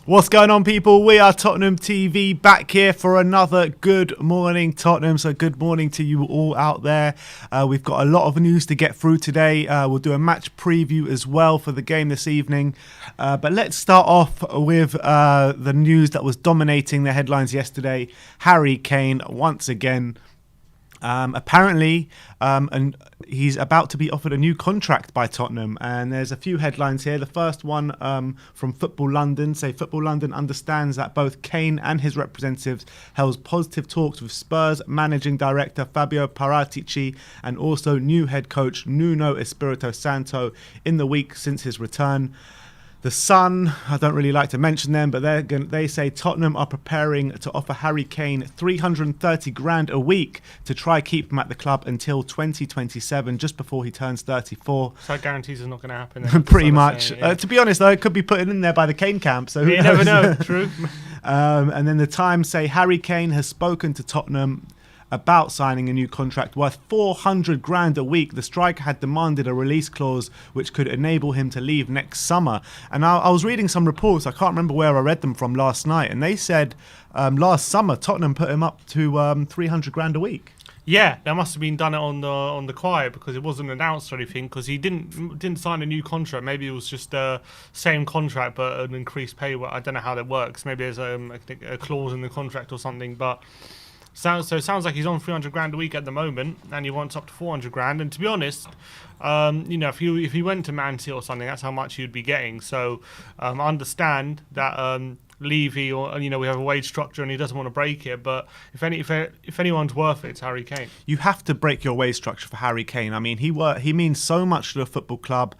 What's going on, people? We are Tottenham TV, back here for another Good Morning Tottenham. So good morning to you all out there. We've got a lot of news to get through today. We'll do a match preview as well for the game this evening. But let's start off with the news that was dominating the headlines yesterday. Harry Kane once again. Apparently, and he's about to be offered a new contract by Tottenham, and there's a few headlines here. The first one from Football London say Football London understands that both Kane and his representatives held positive talks with Spurs managing director Fabio Paratici and also new head coach Nuno Espirito Santo in the week since his return. The Sun, I don't really like to mention them, but they say Tottenham are preparing to offer Harry Kane 330 grand a week to try keep him at the club until 2027, just before he turns 34. So that guarantees it's not going to happen. Pretty much. Saying, yeah. To be honest, though, it could be put in there by the Kane camp. So you never know. True. And then the Times say Harry Kane has spoken to Tottenham about signing a new contract worth 400 grand a week. The striker had demanded a release clause which could enable him to leave next summer. And I was reading some reports, I can't remember where I read them from last night, and they said last summer Tottenham put him up to 300 grand a week. Yeah, that must have been done on the quiet because it wasn't announced or anything, because he didn't sign a new contract. Maybe it was just the same contract but an increased pay. I don't know how that works. Maybe there's a clause in the contract or something, but So it sounds like he's on 300 grand a week at the moment, and he wants up to 400 grand. And to be honest, if he went to Man City or something, that's how much he'd be getting. So I understand that Levy, or we have a wage structure and he doesn't want to break it. But if anyone's worth it, it's Harry Kane. You have to break your wage structure for Harry Kane. I mean, he means so much to the football club.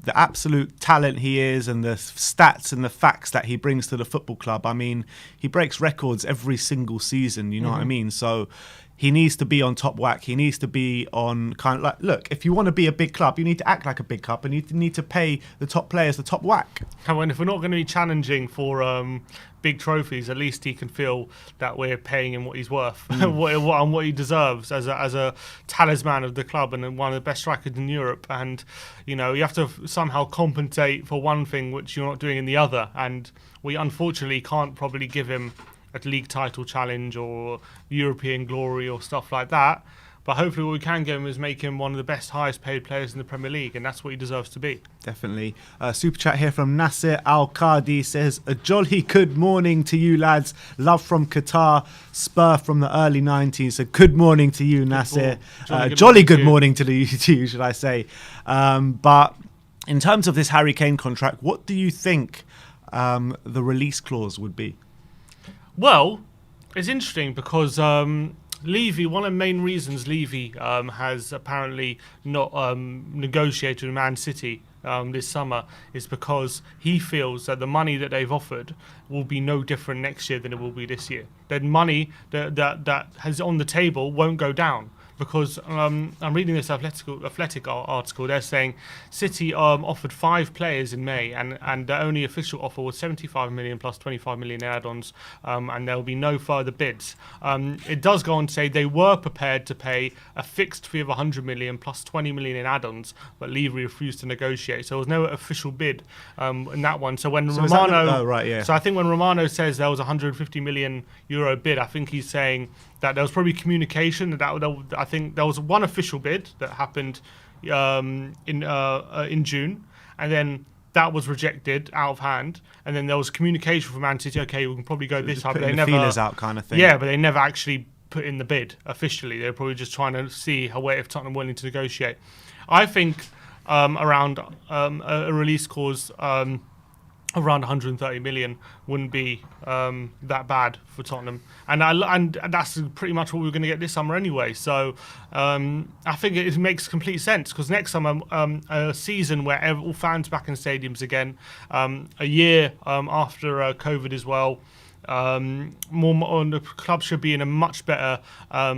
The absolute talent he is, and the stats and the facts that he brings to the football club. I mean, he breaks records every single season, you know what I mean? So he needs to be on top whack. He needs to be on kind of like, look, if you want to be a big club, you need to act like a big club, and you need to pay the top players the top whack. And if we're not going to be challenging for big trophies, at least he can feel that we're paying him what he's worth and what he deserves as a talisman of the club and one of the best strikers in Europe. And you have to somehow compensate for one thing which you're not doing in the other, and we unfortunately can't probably give him a league title challenge or European glory or stuff like that. But hopefully what we can give him is make him one of the best, highest paid players in the Premier League, and that's what he deserves to be. Definitely. Super chat here from Nasser Al-Qadi says, a jolly good morning to you, lads. Love from Qatar, Spur from the early 90s. So good morning to you, Nasser. Jolly good morning to you, should I say. But in terms of this Harry Kane contract, what do you think the release clause would be? Well, it's interesting because Levy, one of the main reasons Levy has apparently not negotiated with Man City this summer is because he feels that the money that they've offered will be no different next year than it will be this year. That money that has on the table won't go down. Because I'm reading this Athletic article, they're saying City offered 5 players in May, and the only official offer was 75 million plus 25 million add-ons, and there will be no further bids. It does go on to say they were prepared to pay a fixed fee of 100 million plus 20 million in add-ons, but Levy refused to negotiate. So there was no official bid in that one. So when So I think when Romano says there was a 150 million euro bid, I think he's saying that there was probably communication. I think there was one official bid that happened in June, and then that was rejected out of hand. And then there was communication from Man City. Okay, we can probably go this high. Putting the feelers out, kind of thing. Yeah, but they never actually put in the bid officially. They're probably just trying to see if Tottenham are willing to negotiate. I think around a release clause. Around 130 million wouldn't be that bad for Tottenham, and that's pretty much what we're going to get this summer anyway. So I think it makes complete sense, because next summer, a season where all fans back in stadiums again, a year after COVID as well. The club should be in a much better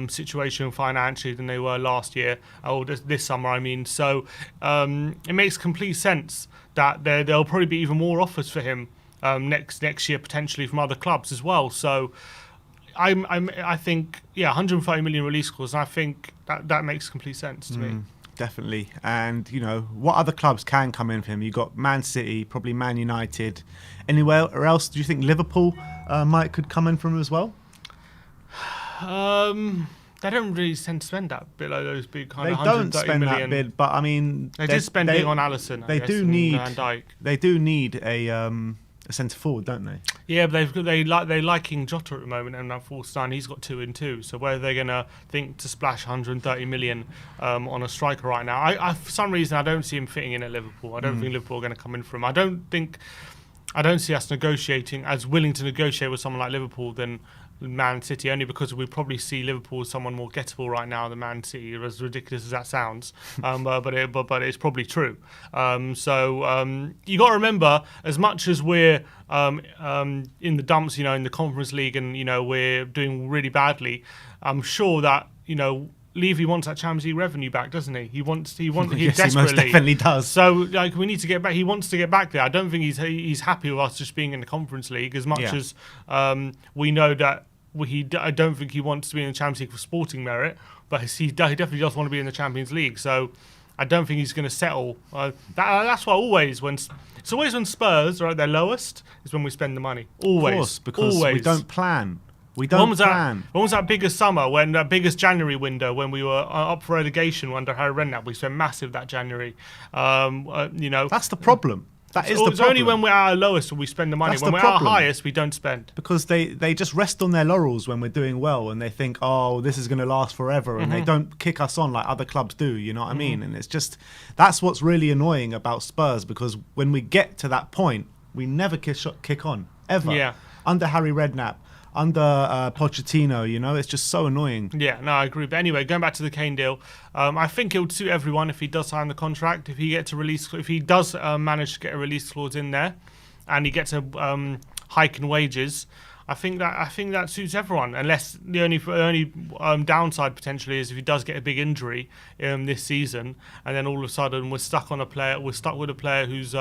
situation financially than they were last year, or this summer, I mean. So it makes complete sense that there'll probably be even more offers for him next year, potentially from other clubs as well. So I think 130 million release clause, and I think that makes complete sense to me. definitely. And what other clubs can come in for him? You got Man City, probably Man United. Anywhere else? Do you think Liverpool could come in from him as well? They don't really tend to spend that bit like those big kind They of don't 130 spend million. that bid, but I mean, They did spend big on Alisson. They I guess, do and need Van Dijk. They do need a centre forward, don't they? Yeah, but they liking Jota at the moment, and that false nine, he's got 2 and 2. So whether they're gonna think to splash 130 million on a striker right now, I for some reason I don't see him fitting in at Liverpool. I don't think Liverpool are going to come in for him. I don't see us negotiating as willing to negotiate with someone like Liverpool than Man City, only because we probably see Liverpool as someone more gettable right now than Man City, as ridiculous as that sounds. But it's probably true. So you got to remember, as much as we're in the dumps, in the Conference League, and we're doing really badly, I'm sure that Levy wants that Champions League revenue back, doesn't he? He Yes, desperately. he most definitely does. So we need to get back. He wants to get back there. I don't think he's happy with us just being in the Conference League as much as we know that I don't think he wants to be in the Champions League for sporting merit, but he definitely does want to be in the Champions League. So I don't think he's going to settle. That's why it's always when Spurs are at their lowest is when we spend the money. Always, of course, because always. we don't plan. We don't plan. When was that biggest summer? When that biggest January window when we were up for relegation under Harry Redknapp? We spent massive that January. That's the problem. That is the problem. It's only when we're at our lowest when we spend the money. That's when the we're at our problem. highest, we don't spend. Because they just rest on their laurels when we're doing well, and they think, oh, this is going to last forever, and they don't kick us on like other clubs do. You know what I mean? And it's just that's what's really annoying about Spurs, because when we get to that point, we never kick on ever. Yeah. Under Harry Redknapp, under Pochettino, it's just so annoying. Yeah, no, I agree. But anyway, going back to the Kane deal, I think it would suit everyone if he does sign the contract. If he does manage to get a release clause in there, and he gets a hike in wages, I think that suits everyone. Unless the only downside potentially is if he does get a big injury this season, and then all of a sudden we're stuck with a player who's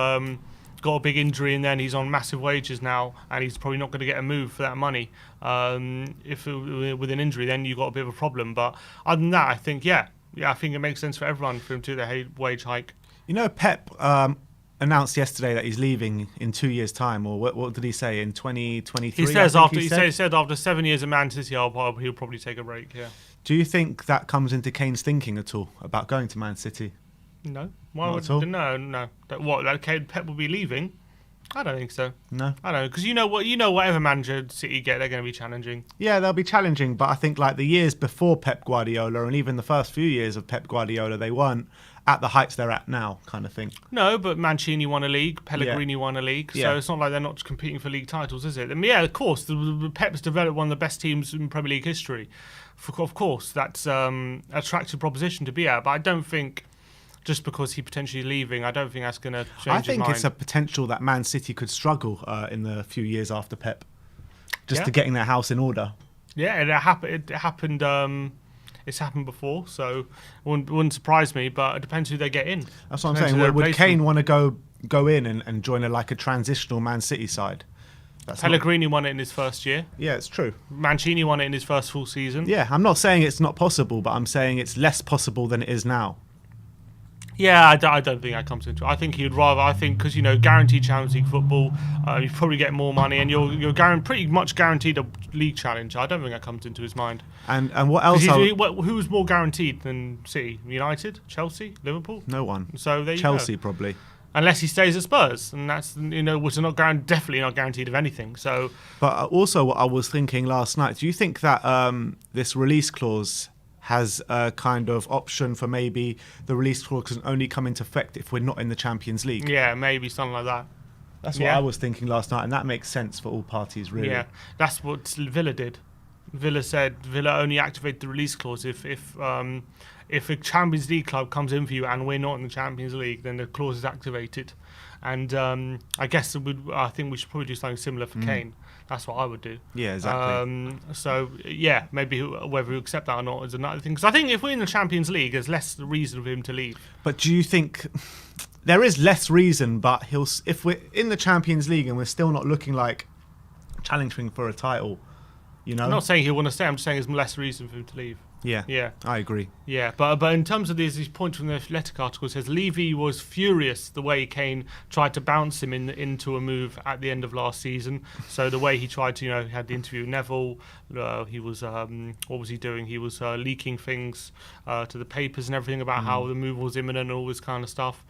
got a big injury, and then he's on massive wages now, and he's probably not going to get a move for that money. If with an injury, then you've got a bit of a problem. But other than that, I think I think it makes sense for everyone for him to do the wage hike. Pep announced yesterday that he's leaving in 2 years' time, or what did he say, in 2023? He said after 7 years at Man City, he'll probably take a break. Yeah. Do you think that comes into Kane's thinking at all about going to Man City? No. Why Not would at all? no? That Pep will be leaving? I don't think so. No. I don't know, because whatever manager City get, they're going to be challenging. Yeah, they'll be challenging, but I think like the years before Pep Guardiola, and even the first few years of Pep Guardiola, they weren't at the heights they're at now, kind of thing. No, but Mancini won a league, Pellegrini won a league, so it's not like they're not competing for league titles, is it? I mean, yeah, of course, the Pep's developed one of the best teams in Premier League history. Of course, that's an attractive proposition to be at, but I don't think just because he potentially leaving, I don't think that's going to change his mind. I think it's a potential that Man City could struggle in the few years after Pep, just to getting their house in order. Yeah, it happened. It's happened before, so it wouldn't surprise me. But it depends who they get in. That's what I'm saying. Would Kane want to go in and join a transitional Man City side? Pellegrini won it in his first year. Yeah, it's true. Mancini won it in his first full season. Yeah, I'm not saying it's not possible, but I'm saying it's less possible than it is now. Yeah, I don't think that comes into it. I think he'd rather, because, guaranteed Champions League football, you probably get more money, and you're pretty much guaranteed a league challenge. I don't think that comes into his mind. And what else? Who's more guaranteed than City? United? Chelsea? Liverpool? No one. So there you Chelsea go. probably. Unless he stays at Spurs, and that's which are definitely not guaranteed of anything. So, but also what I was thinking last night. Do you think that this release clause has a kind of option for maybe the release clause can only come into effect if we're not in the Champions League? Yeah, maybe something like that. That's what I was thinking last night, and that makes sense for all parties, really. Yeah, that's what Villa did. Villa only activated the release clause if a Champions League club comes in for you and we're not in the Champions League, then the clause is activated. And I think we should probably do something similar for Kane. That's what I would do. Yeah, exactly. Maybe whether we accept that or not is another thing. Because I think if we're in the Champions League, there's less reason for him to leave. But do you think there is less reason? But if we're in the Champions League and we're still not looking like challenging for a title, I'm not saying he'll want to stay. I'm just saying there's less reason for him to leave. Yeah, Yeah. I agree. Yeah, but in terms of these points from the Athletic article, it says Levy was furious the way Kane tried to bounce him into a move at the end of last season. So the way he tried to, he had the interview with Neville. He was what was he doing? He was leaking things to the papers and everything about how the move was imminent and all this kind of stuff.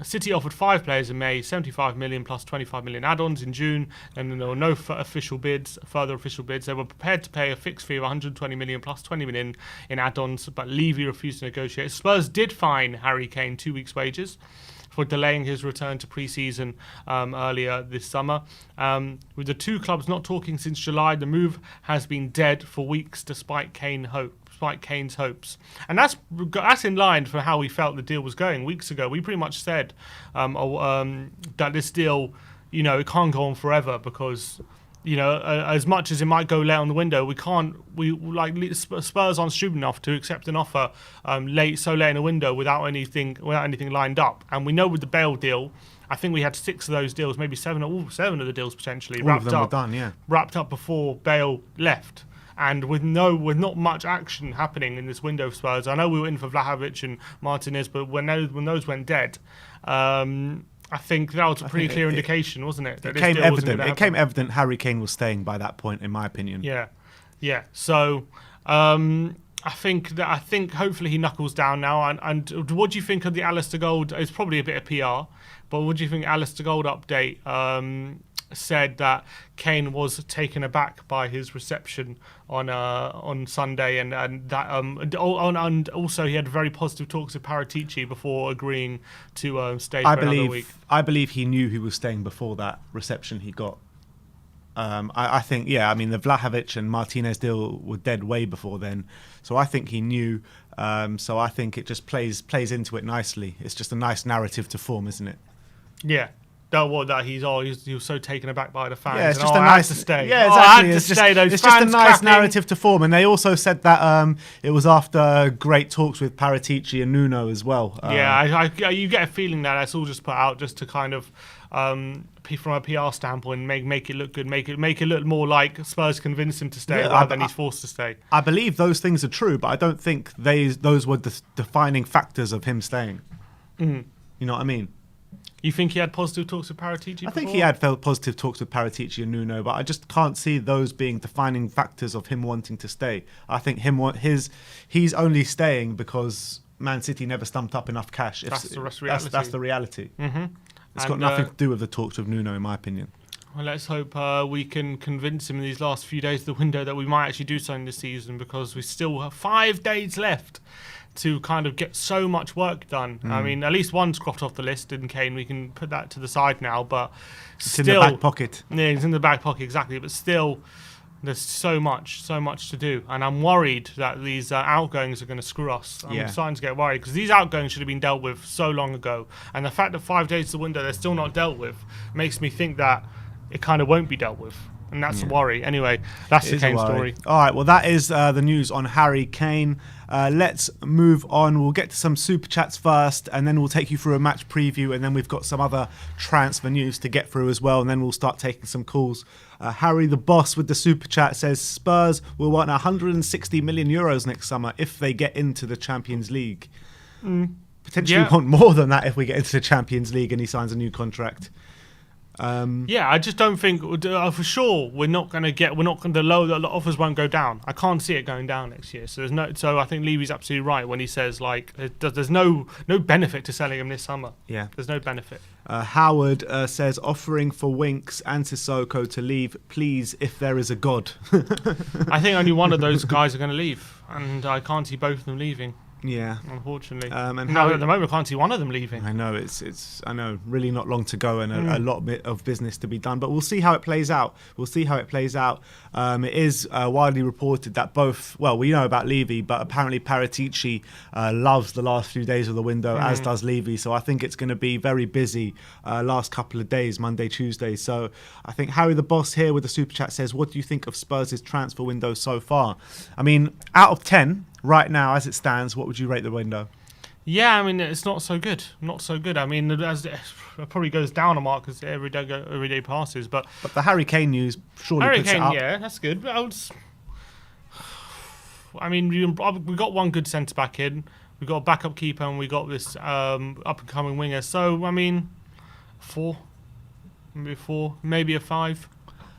City offered 5 players in May, 75 million plus 25 million add-ons in June, and there were no further official bids. They were prepared to pay a fixed fee of 120 million plus 20 million in add-ons, but Levy refused to negotiate. Spurs did fine Harry Kane 2 weeks' wages for delaying his return to pre-season earlier this summer. With the two clubs not talking since July, the move has been dead for weeks despite Kane's hopes. And that's in line for how we felt the deal was going weeks ago. We pretty much said that this deal, it can't go on forever because as much as it might go late on the window, Spurs aren't stupid enough to accept an offer so late in the window without anything lined up. And we know with the Bale deal, I think we had 6 of those deals, maybe 7 of the deals potentially All of them were done, yeah. Wrapped up before Bale left. And with not much action happening in this window of Spurs, I know we were in for Vlahovic and Martinez, but when those went dead, I think that was a pretty clear indication, wasn't it? It came evident Harry Kane was staying by that point, in my opinion. Yeah. So I think hopefully he knuckles down now. And what do you think of the Alistair Gold? It's probably a bit of PR, but what do you think Alistair Gold update said that Kane was taken aback by his reception on Sunday, and also he had very positive talks with Paratici before agreeing to stay for another week. I believe he knew he was staying before that reception he got. I think, the Vlahovic and Martinez deal were dead way before then, so I think he knew. So I think it just plays into it nicely. It's just a nice narrative to form, isn't it? Yeah. He was so taken aback by the fans. Yeah, it's just a nice to stay. Yeah, exactly. It's just a nice narrative to form, and they also said that it was after great talks with Paratici and Nuno as well. You get a feeling that that's all just put out just to kind of, from a PR standpoint, make it look good, make it look more like Spurs convinced him to stay rather than he's forced to stay. I believe those things are true, but I don't think those were the defining factors of him staying. Mm. You know what I mean? You think he had positive talks with Paratici? I think he had positive talks with Paratici and Nuno, but I just can't see those being defining factors of him wanting to stay. I think he's only staying because Man City never stumped up enough cash. That's the reality. That's the reality. Mm-hmm. It's got nothing to do with the talks with Nuno, in my opinion. Well, let's hope we can convince him in these last few days of the window that we might actually do something this season, because we still have 5 days left to kind of get so much work done. I mean, at least one's cropped off the list in Kane. We can put that to the side now, but it's in the back pocket. Yeah, it's in the back pocket, exactly. But still, there's so much to do. And I'm worried that these outgoings are going to screw us. I'm starting to get worried, because these outgoings should have been dealt with so long ago. And the fact that 5 days to the window they're still not dealt with makes me think that it kind of won't be dealt with. And that's a worry. Anyway, that's the Kane story. All right, well, that is the news on Harry Kane. Let's move on. We'll get to some super chats first, and then we'll take you through a match preview, and then we've got some other transfer news to get through as well, and then we'll start taking some calls. Harry the Boss with the super chat says Spurs will want 160 million euros next summer if they get into the Champions League. Potentially want more than that if we get into the Champions League and he signs a new contract. I just don't think for sure the offers won't go down. I can't see it going down next year. So I think Levy's absolutely right when he says there's no benefit to selling him this summer. Yeah, there's no benefit. Howard says offering for Winks and Sissoko to leave, please, if there is a God. I think only one of those guys are going to leave, and I can't see both of them leaving. Yeah, unfortunately. And at the moment, I can't see one of them leaving. I know it's really not long to go, and a lot of business to be done. But we'll see how it plays out. It is widely reported that we know about Levy, but apparently Paratici loves the last few days of the window, as does Levy. So I think it's going to be very busy last couple of days, Monday, Tuesday. So I think Harry the Boss here with the super chat says, what do you think of Spurs' transfer window so far? I mean, out of 10. Right now, as it stands, what would you rate the window? Yeah, I mean, it's not so good. I mean, as it probably goes down a mark as every day passes. But the Harry Kane news surely puts it up. Yeah, that's good. But I mean, we got one good centre back in. We got a backup keeper, and we got this up and coming winger. So I mean, 4, maybe 4, maybe a 5.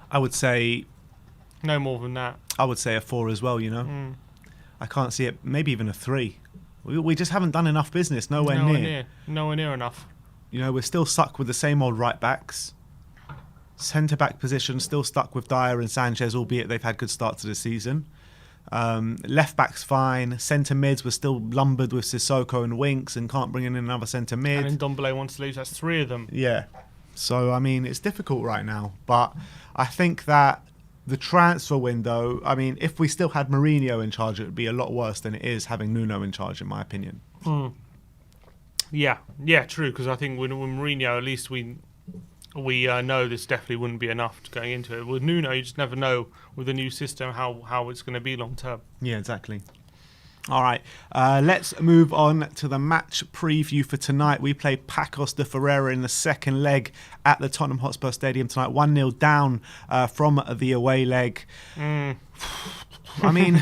I would say No more than that. I would say a 4 as well. I can't see it. Maybe even a 3. We just haven't done enough business. Nowhere near. Nowhere near enough. We're still stuck with the same old right backs. Centre back position still stuck with Dyer and Sanchez, albeit they've had good starts to the season. Left back's fine. Centre mids were still lumbered with Sissoko and Winks and can't bring in another centre mid. And then Ndombele wants to leave. That's 3 of them. Yeah. So I mean, it's difficult right now. But I think that the transfer window. I mean, if we still had Mourinho in charge, it would be a lot worse than it is having Nuno in charge, in my opinion. Yeah, true. Because I think with Mourinho, at least we know this definitely wouldn't be enough to going into it. With Nuno, you just never know with the new system how it's going to be long term. Yeah, exactly. All right, let's move on to the match preview for tonight. We play Pacos de Ferreira in the second leg at the Tottenham Hotspur Stadium tonight. 1-0 down from the away leg. I mean,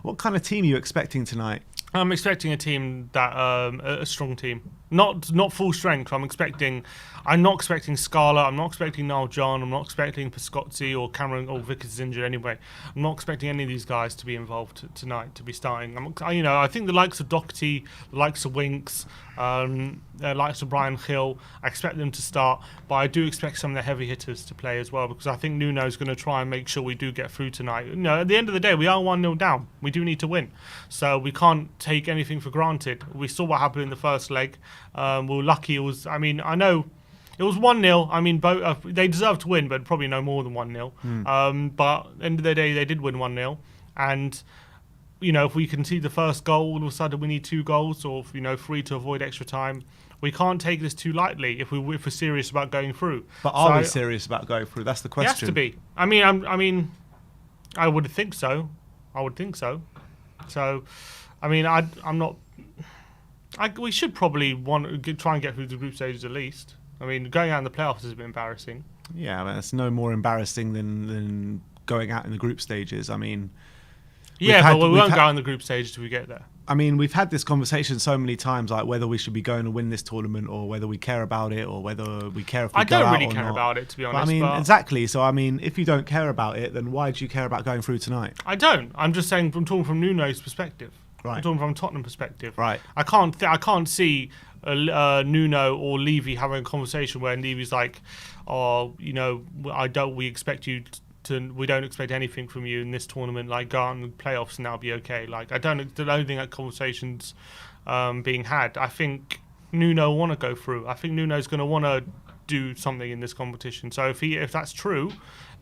what kind of team are you expecting tonight? I'm expecting a team that a strong team, not full strength. I'm not expecting Scala. I'm not expecting Niall John. I'm not expecting Piscozzi or Cameron or Vickers is injured anyway. I'm not expecting any of these guys to be involved tonight, to be starting. I think the likes of Doherty, the likes of Winks, the likes of Brian Hill, I expect them to start, but I do expect some of the heavy hitters to play as well, because I think Nuno's going to try and make sure we do get through tonight. At the end of the day, we are 1-0 down. We do need to win, so we can't take anything for granted. We saw what happened in the first leg. We're lucky. I know it was 1-0. I mean, both they deserved to win, but probably no more than 1-0. But at the end of the day, they did win 1-0. And, if we concede the first goal, all of a sudden we need 2 goals or, 3 to avoid extra time. We can't take this too lightly if we're serious about going through. But are we serious about going through? That's the question. It has to be. I would think so. So, I'm not... we should probably try and get through the group stages at least. I mean, going out in the playoffs is a bit embarrassing. Yeah, I mean, it's no more embarrassing than going out in the group stages. I mean... but we won't go out in the group stages till we get there. I mean, we've had this conversation so many times, like whether we should be going to win this tournament or whether we care about it or whether we care if we go out or not. I don't really care about it, to be honest. Exactly. So, if you don't care about it, then why do you care about going through tonight? I don't. I'm just saying, I'm talking from Nuno's perspective. Right. I'm talking from Tottenham perspective. Right. I can't see Nuno or Levy having a conversation where Levy's like, we expect you we don't expect anything from you in this tournament. Like, go out in the playoffs and that'll be okay. Like, I don't think that conversation's being had. I think Nuno want to go through. I think Nuno's going to want to do something in this competition. So if that's true,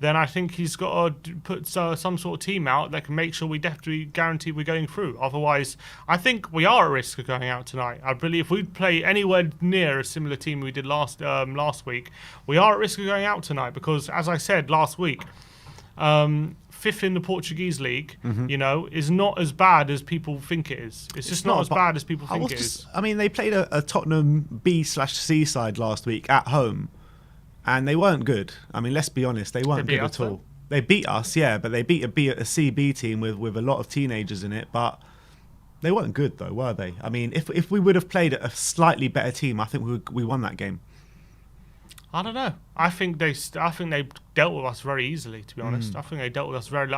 then I think he's got to put some sort of team out that can make sure we definitely guarantee we're going through. Otherwise, I think we are at risk of going out tonight. I believe if we play anywhere near a similar team we did last week, we are at risk of going out tonight because, as I said last week, 5th in the Portuguese league, is not as bad as people think it is. It's just not as bad as people think it is. I mean, they played a Tottenham B/C side last week at home, and they weren't good. I mean, let's be honest, they weren't good at all. They beat us, yeah, but they beat a CB team with a lot of teenagers in it, but they weren't good though, were they? I mean, if we would have played a slightly better team, I think we won that game. I don't know. I think they dealt with us very easily. To be honest, I think they dealt with us very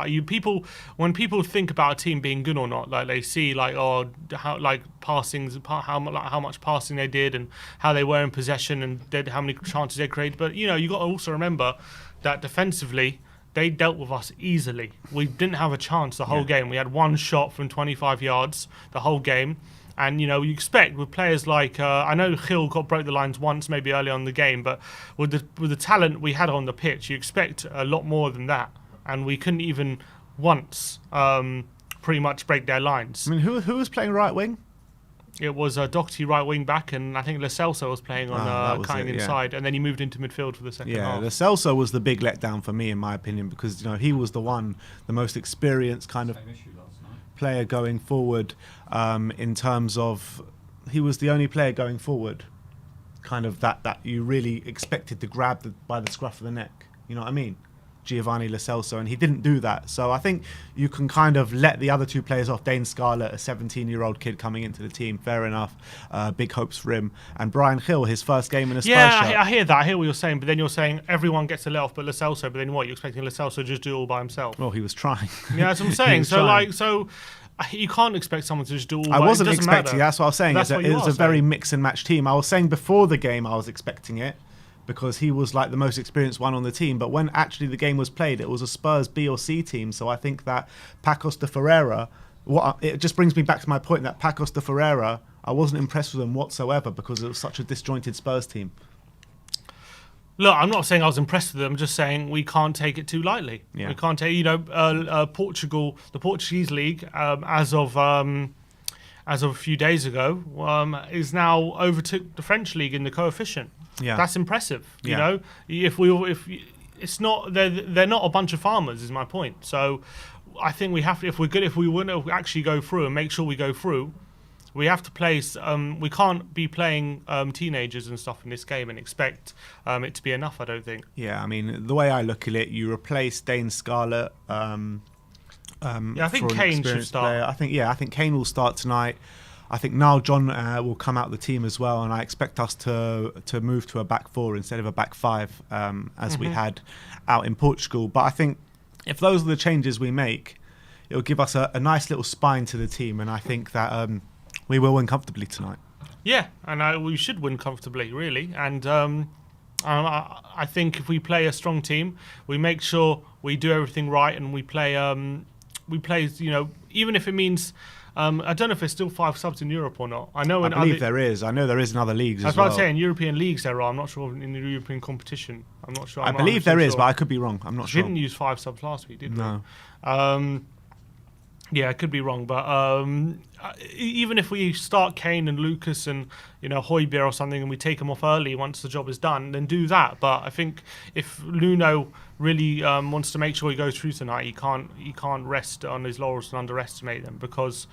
when people think about a team being good or not, like they see how much passing they did and how they were in possession and how many chances they created. But you got to also remember that defensively they dealt with us easily. We didn't have a chance the whole game. We had one shot from 25 yards the whole game. And, you expect with players like, I know Hill broke the lines once, maybe early on in the game, but with the talent we had on the pitch, you expect a lot more than that. And we couldn't even once pretty much break their lines. I mean, who was playing right wing? It was Doherty right wing back, and I think Lo Celso was playing on cutting inside, and then he moved into midfield for the second half. Lo Celso was the big letdown for me, in my opinion, because he was the most experienced kind of player going forward, in terms of he was the only player going forward kind of that you really expected to grab by the scruff of the neck. You know what I mean? Giovanni Lo Celso, and he didn't do that. So I think you can kind of let the other two players off. Dane Scarlett, a 17-year-old kid coming into the team, fair enough. Big hopes for him. And Brian Hill, his first game in a Spurs shirt. Yeah, I hear that. I hear what you're saying, but then you're saying everyone gets to let off but Lo Celso, but then what? You're expecting Lo Celso to just do it all by himself? Well, he was trying. Yeah, that's what I'm saying. You can't expect someone to just do all. I wasn't expecting. That's what I was saying. It was a very mix and match team. I was saying before the game I was expecting it because he was like the most experienced one on the team. But when actually the game was played, it was a Spurs B or C team. So I think that Pacos de Ferreira. It just brings me back to my point that Pacos de Ferreira, I wasn't impressed with him whatsoever because it was such a disjointed Spurs team. Look, I'm not saying I was impressed with them. I'm just saying we can't take it too lightly. Yeah. We can't take, Portugal, the Portuguese league, as of a few days ago, is now overtook the French league in the coefficient. Yeah, that's impressive. You know, if it's not, they're not a bunch of farmers, is my point. So I think we have to, if we want to actually go through and make sure we go through. We have to play. We can't be playing teenagers and stuff in this game and expect it to be enough. I don't think. Yeah, I mean, the way I look at it, you replace Dane Scarlett. I think Kane should start. I think Kane will start tonight. I think Niall John will come out of the team as well, and I expect us to move to a back four instead of a back five as we had out in Portugal. But I think if those are the changes we make, it will give us a nice little spine to the team, and I think that. We will win comfortably tonight. Yeah, and we should win comfortably, really. And I think if we play a strong team, we make sure we do everything right, and we play. Even if it means. I don't know if there's still 5 subs in Europe or not. I believe there is. I know there is in other leagues as well. I was about to say in European leagues there are. I'm not sure in the European competition. I'm not sure. I believe there is, but I could be wrong. I'm not sure. We didn't use 5 subs last week, did we? No. Yeah, I could be wrong, but even if we start Kane and Lucas and Højbjerg or something, and we take them off early once the job is done, then do that. But I think if Nuno really wants to make sure he goes through tonight, he can't rest on his laurels and underestimate them, because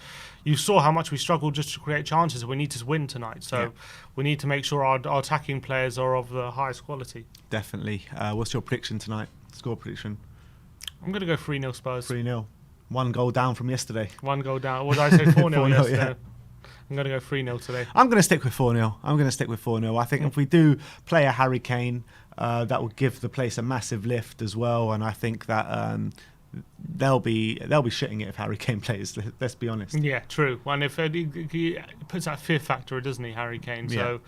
you saw how much we struggled just to create chances. We need to win tonight, so we need to make sure our attacking players are of the highest quality. Definitely. What's your prediction tonight? Score prediction? I'm going to go 3-0 Spurs. 3-0. 1 goal down from yesterday. 1 goal down. What did I say? 4-0 yesterday. Yeah. I'm going to go 3-0 today. I'm going to stick with 4-0. I think if we do play a Harry Kane, that will give the place a massive lift as well. And I think that they'll be shitting it if Harry Kane plays. Let's be honest. Yeah, true. And if he puts that fear factor, doesn't he, Harry Kane? So.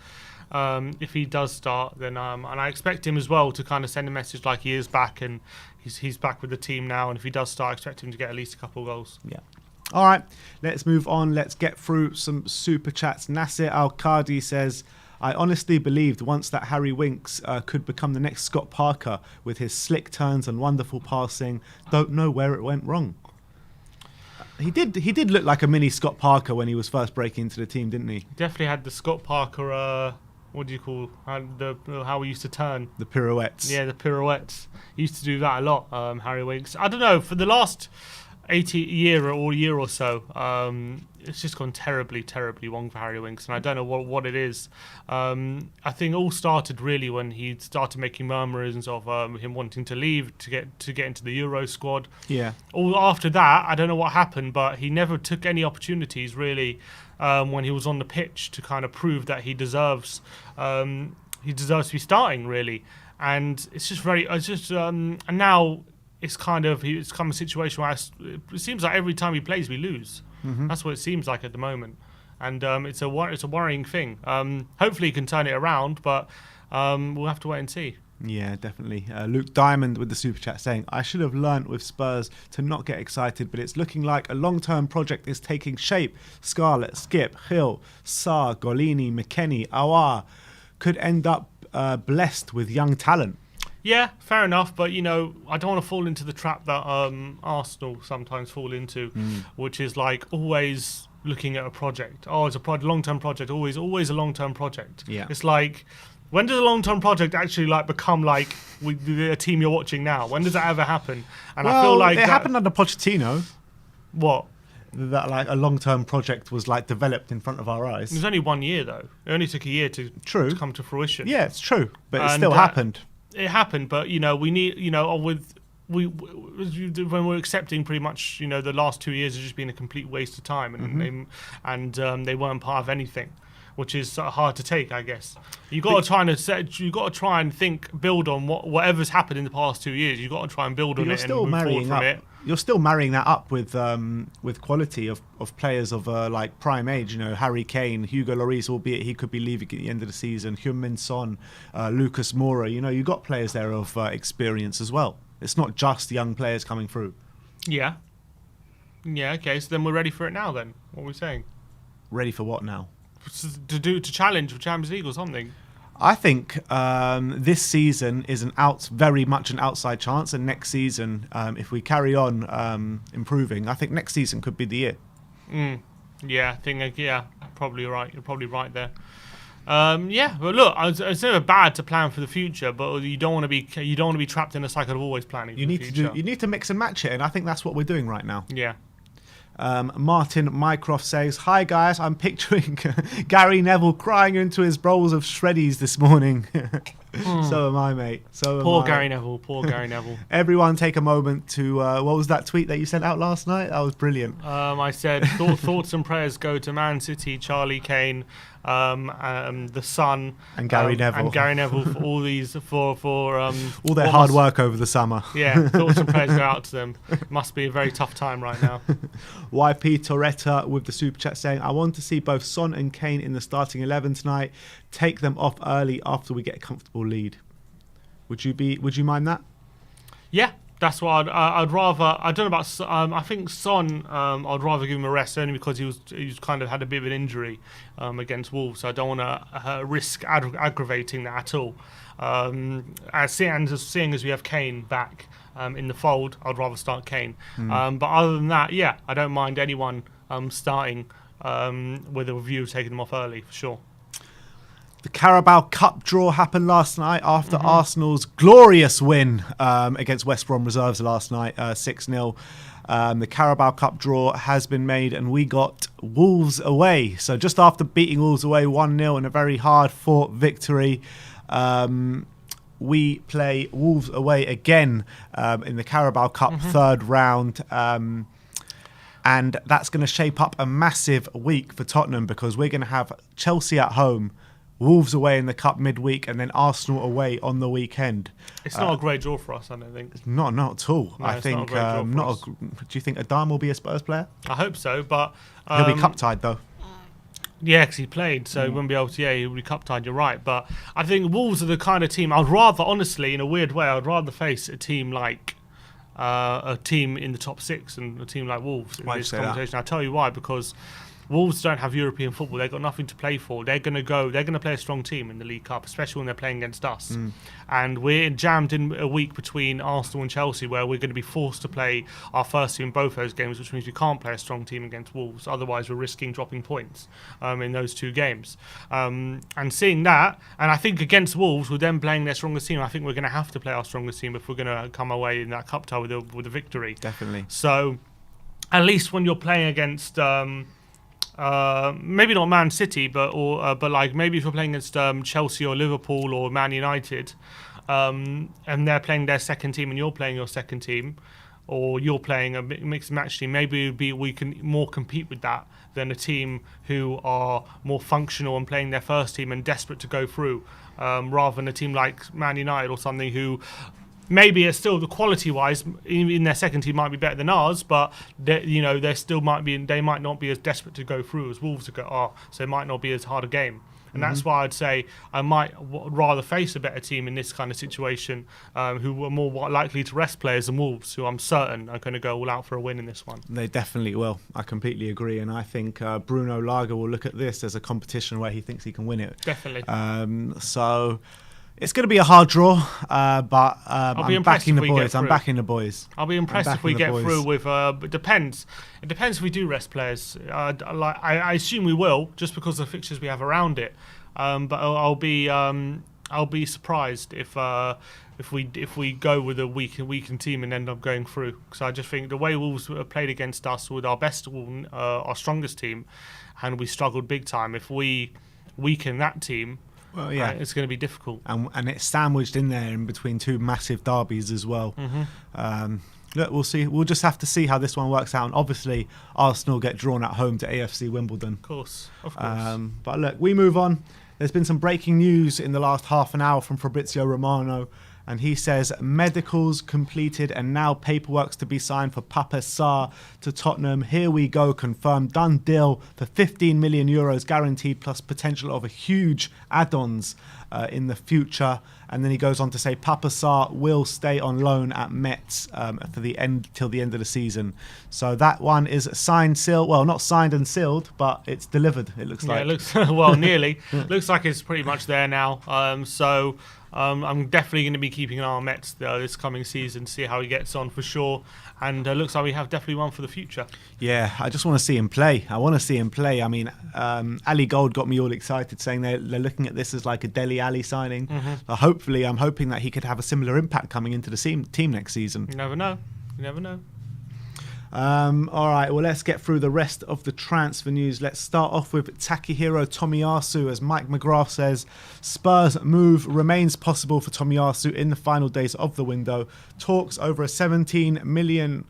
If he does start, then and I expect him as well to kind of send a message like he is back and he's back with the team now. And if he does start, I expect him to get at least a couple of goals. Yeah. All right, let's move on. Let's get through some super chats. Nasser Al-Qadi says, I honestly believed once that Harry Winks could become the next Scott Parker with his slick turns and wonderful passing. Don't know where it went wrong. He did look like a mini Scott Parker when he was first breaking into the team, didn't he? Definitely had the Scott Parker. What do you call how we used to turn? The pirouettes. Yeah, the pirouettes. He used to do that a lot, Harry Winks. I don't know, for the last year or so, it's just gone terribly, terribly wrong for Harry Winks, and I don't know what it is. I think it all started really when he started making murmurings of him wanting to leave to get into the Euro squad. Yeah. All after that, I don't know what happened, but he never took any opportunities really. When he was on the pitch to kind of prove that he deserves to be starting really, and it's just and now it's come a situation where it seems like every time he plays we lose. That's what it seems like at the moment, and it's a worrying thing. Hopefully he can turn it around, but we'll have to wait and see. Yeah, definitely. Luke Diamond with the super chat saying, I should have learnt with Spurs to not get excited, but it's looking like a long-term project is taking shape. Scarlett, Skip, Hill, Sarr, Golini, McKennie, Aouar could end up blessed with young talent. Yeah, fair enough, but I don't want to fall into the trap that Arsenal sometimes fall into, which is like always looking at a project. Oh, it's a long-term project, always a long-term project. Yeah. It's like, when does a long-term project actually become a team you're watching now? When does that ever happen? And I feel like it happened under Pochettino. What? That a long-term project was developed in front of our eyes. It was only 1 year though. It only took a year to come to fruition. Yeah, it's true, but it still happened. It happened, but we need with when we're accepting pretty much, the last 2 years has just been a complete waste of time, and they weren't part of anything, which is hard to take, I guess. You got to try and build on whatever's happened in the past 2 years. You got to try and build on it and move forward from it. You're still marrying that up with quality of players of like prime age. Harry Kane, Hugo Lloris, albeit he could be leaving at the end of the season. Heung-min Son, Lucas Moura. You got players there of experience as well. It's not just young players coming through. Yeah. Yeah. Okay. So then we're ready for it now. Then what are we saying? Ready for what now? To challenge for Champions League or something. I think this season is very much an outside chance, and next season, if we carry on improving, I think next season could be the year. Yeah, probably right. You're probably right there. But look, it's never bad to plan for the future, but you don't want to be trapped in a cycle of always planning. You need to mix and match it, and I think that's what we're doing right now. Yeah. Martin Mycroft says, "Hi guys, I'm picturing Gary Neville crying into his bowls of shreddies this morning." So am I, mate. Poor Gary Neville. Everyone take a moment to, what was that tweet that you sent out last night? That was brilliant. I said, thoughts and prayers go to Man City, Charlie Kane, the Sun, and Gary Neville. For all these, for all their hard work over the summer. Yeah, thoughts and prayers go out to them. It must be a very tough time right now. YP Toretta with the super chat saying, "I want to see both Son and Kane in the starting 11 tonight. Take them off early after we get a comfortable lead." Would you mind that? Yeah, that's what I'd rather. I don't know about. I think Son. I'd rather give him a rest only because he's kind of had a bit of an injury against Wolves. So I don't want to risk aggravating that at all. Seeing as we have Kane back in the fold, I'd rather start Kane. But other than that, yeah, I don't mind anyone starting with a view of taking them off early for sure. The Carabao Cup draw happened last night after Arsenal's glorious win against West Brom reserves last night, 6-0. The Carabao Cup draw has been made and we got Wolves away. So just after beating Wolves away 1-0 in a very hard-fought victory, we play Wolves away again in the Carabao Cup third round. And that's going to shape up a massive week for Tottenham because we're going to have Chelsea at home, Wolves away in the Cup midweek, and then Arsenal away on the weekend. It's not a great draw for us, I don't think. Not at all. No, I think do you think Adam will be a Spurs player? I hope so, but he'll be cup tied though. Yeah, because he played, so he wouldn't be able to. Yeah, he'll be cup tied. You're right, but I think Wolves are the kind of team I'd rather, honestly, in a weird way, I'd rather face a team like a team in the top 6 and a team like Wolves in this conversation. I'll tell you why, because Wolves don't have European football. They've got nothing to play for. They're going to play a strong team in the League Cup, especially when they're playing against us. And we're jammed in a week between Arsenal and Chelsea where we're going to be forced to play our first team in both those games, which means we can't play a strong team against Wolves. Otherwise, we're risking dropping points in those 2 games. And seeing that, and I think against Wolves, with them playing their strongest team, I think we're going to have to play our strongest team if we're going to come away in that cup tie with a victory. Definitely. So, at least when you're playing against... maybe not Man City, but like maybe if you're playing against Chelsea or Liverpool or Man United, and they're playing their second team and you're playing your second team, or you're playing a mixed match team, maybe we can more compete with that than a team who are more functional and playing their first team and desperate to go through, rather than a team like Man United or something who. Maybe it's still the quality-wise in their second team might be better than ours, but they still might be. They might not be as desperate to go through as Wolves are, so it might not be as hard a game. And that's why I'd say I might rather face a better team in this kind of situation, who are more likely to rest players than Wolves, who I'm certain are going to go all out for a win in this one. They definitely will. I completely agree, and I think Bruno Lager will look at this as a competition where he thinks he can win it. Definitely. So. It's going to be a hard draw, but I'm backing the boys. I'm backing the boys. I'll be impressed if we get through with. It depends. It depends if we do rest players. I assume we will, just because of the fixtures we have around it. But I'll be surprised if we go with a weakened team and end up going through. Because I just think the way Wolves played against us with our strongest team, and we struggled big time. If we weaken that team. Well, yeah. It's going to be difficult. And it's sandwiched in there in between two massive derbies as well. Look, we'll see. We'll just have to see how this one works out. And obviously, Arsenal get drawn at home to AFC Wimbledon. Of course. But look, we move on. There's been some breaking news in the last half an hour from Fabrizio Romano. And he says, medicals completed and now paperwork's to be signed for Papa Sarr to Tottenham. Here we go, confirmed. Done deal for 15 million euros guaranteed plus potential of a huge add-ons in the future. And then he goes on to say Papa Sarr will stay on loan at Metz for the end till the end of the season. So that one is signed, sealed. Well, not signed and sealed, but it's delivered. It looks like. Yeah, it looks well, nearly. Looks like it's pretty much there now. I'm definitely going to be keeping an eye on Metz this coming season, see how he gets on for sure. And looks like we have definitely one for the future. Yeah, I just want to see him play. I mean, Ali Gold got me all excited, saying they're looking at this as like a Dele Alli signing. Hopefully, I'm hoping that he could have a similar impact coming into the team next season. You never know. All right, well, let's get through the rest of the transfer news. Let's start off with Takehiro Tomiyasu. As Mike McGrath says, Spurs move remains possible for Tomiyasu in the final days of the window. Talks over a £17 million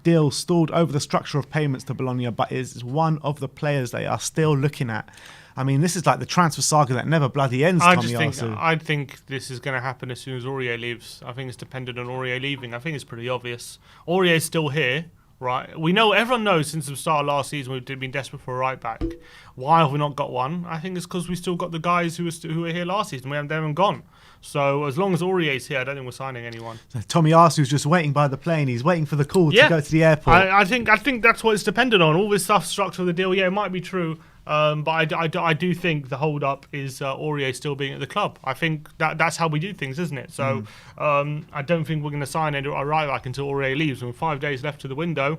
deal stalled over the structure of payments to Bologna, but is one of the players they are still looking at. I mean, this is like the transfer saga that never bloody ends, Tomiyasu. I think this is going to happen as soon as Aurier leaves. I think it's dependent on Aurier leaving. I think it's pretty obvious. Aurier's still here, right? Everyone knows since the start of last season we've been desperate for a right back. Why have we not got one? I think it's because we still got the guys who were here last season. They haven't gone. So as long as Aurier's here, I don't think we're signing anyone. So Tomiyasu's just waiting by the plane. He's waiting for the call to go to the airport. I think that's what it's dependent on. All this stuff, structure of the deal, it might be true. But I do think the hold-up is Aurier still being at the club. I think that's how we do things, isn't it? So I don't think we're going to sign a right back until Aurier leaves. And with 5 days left to the window,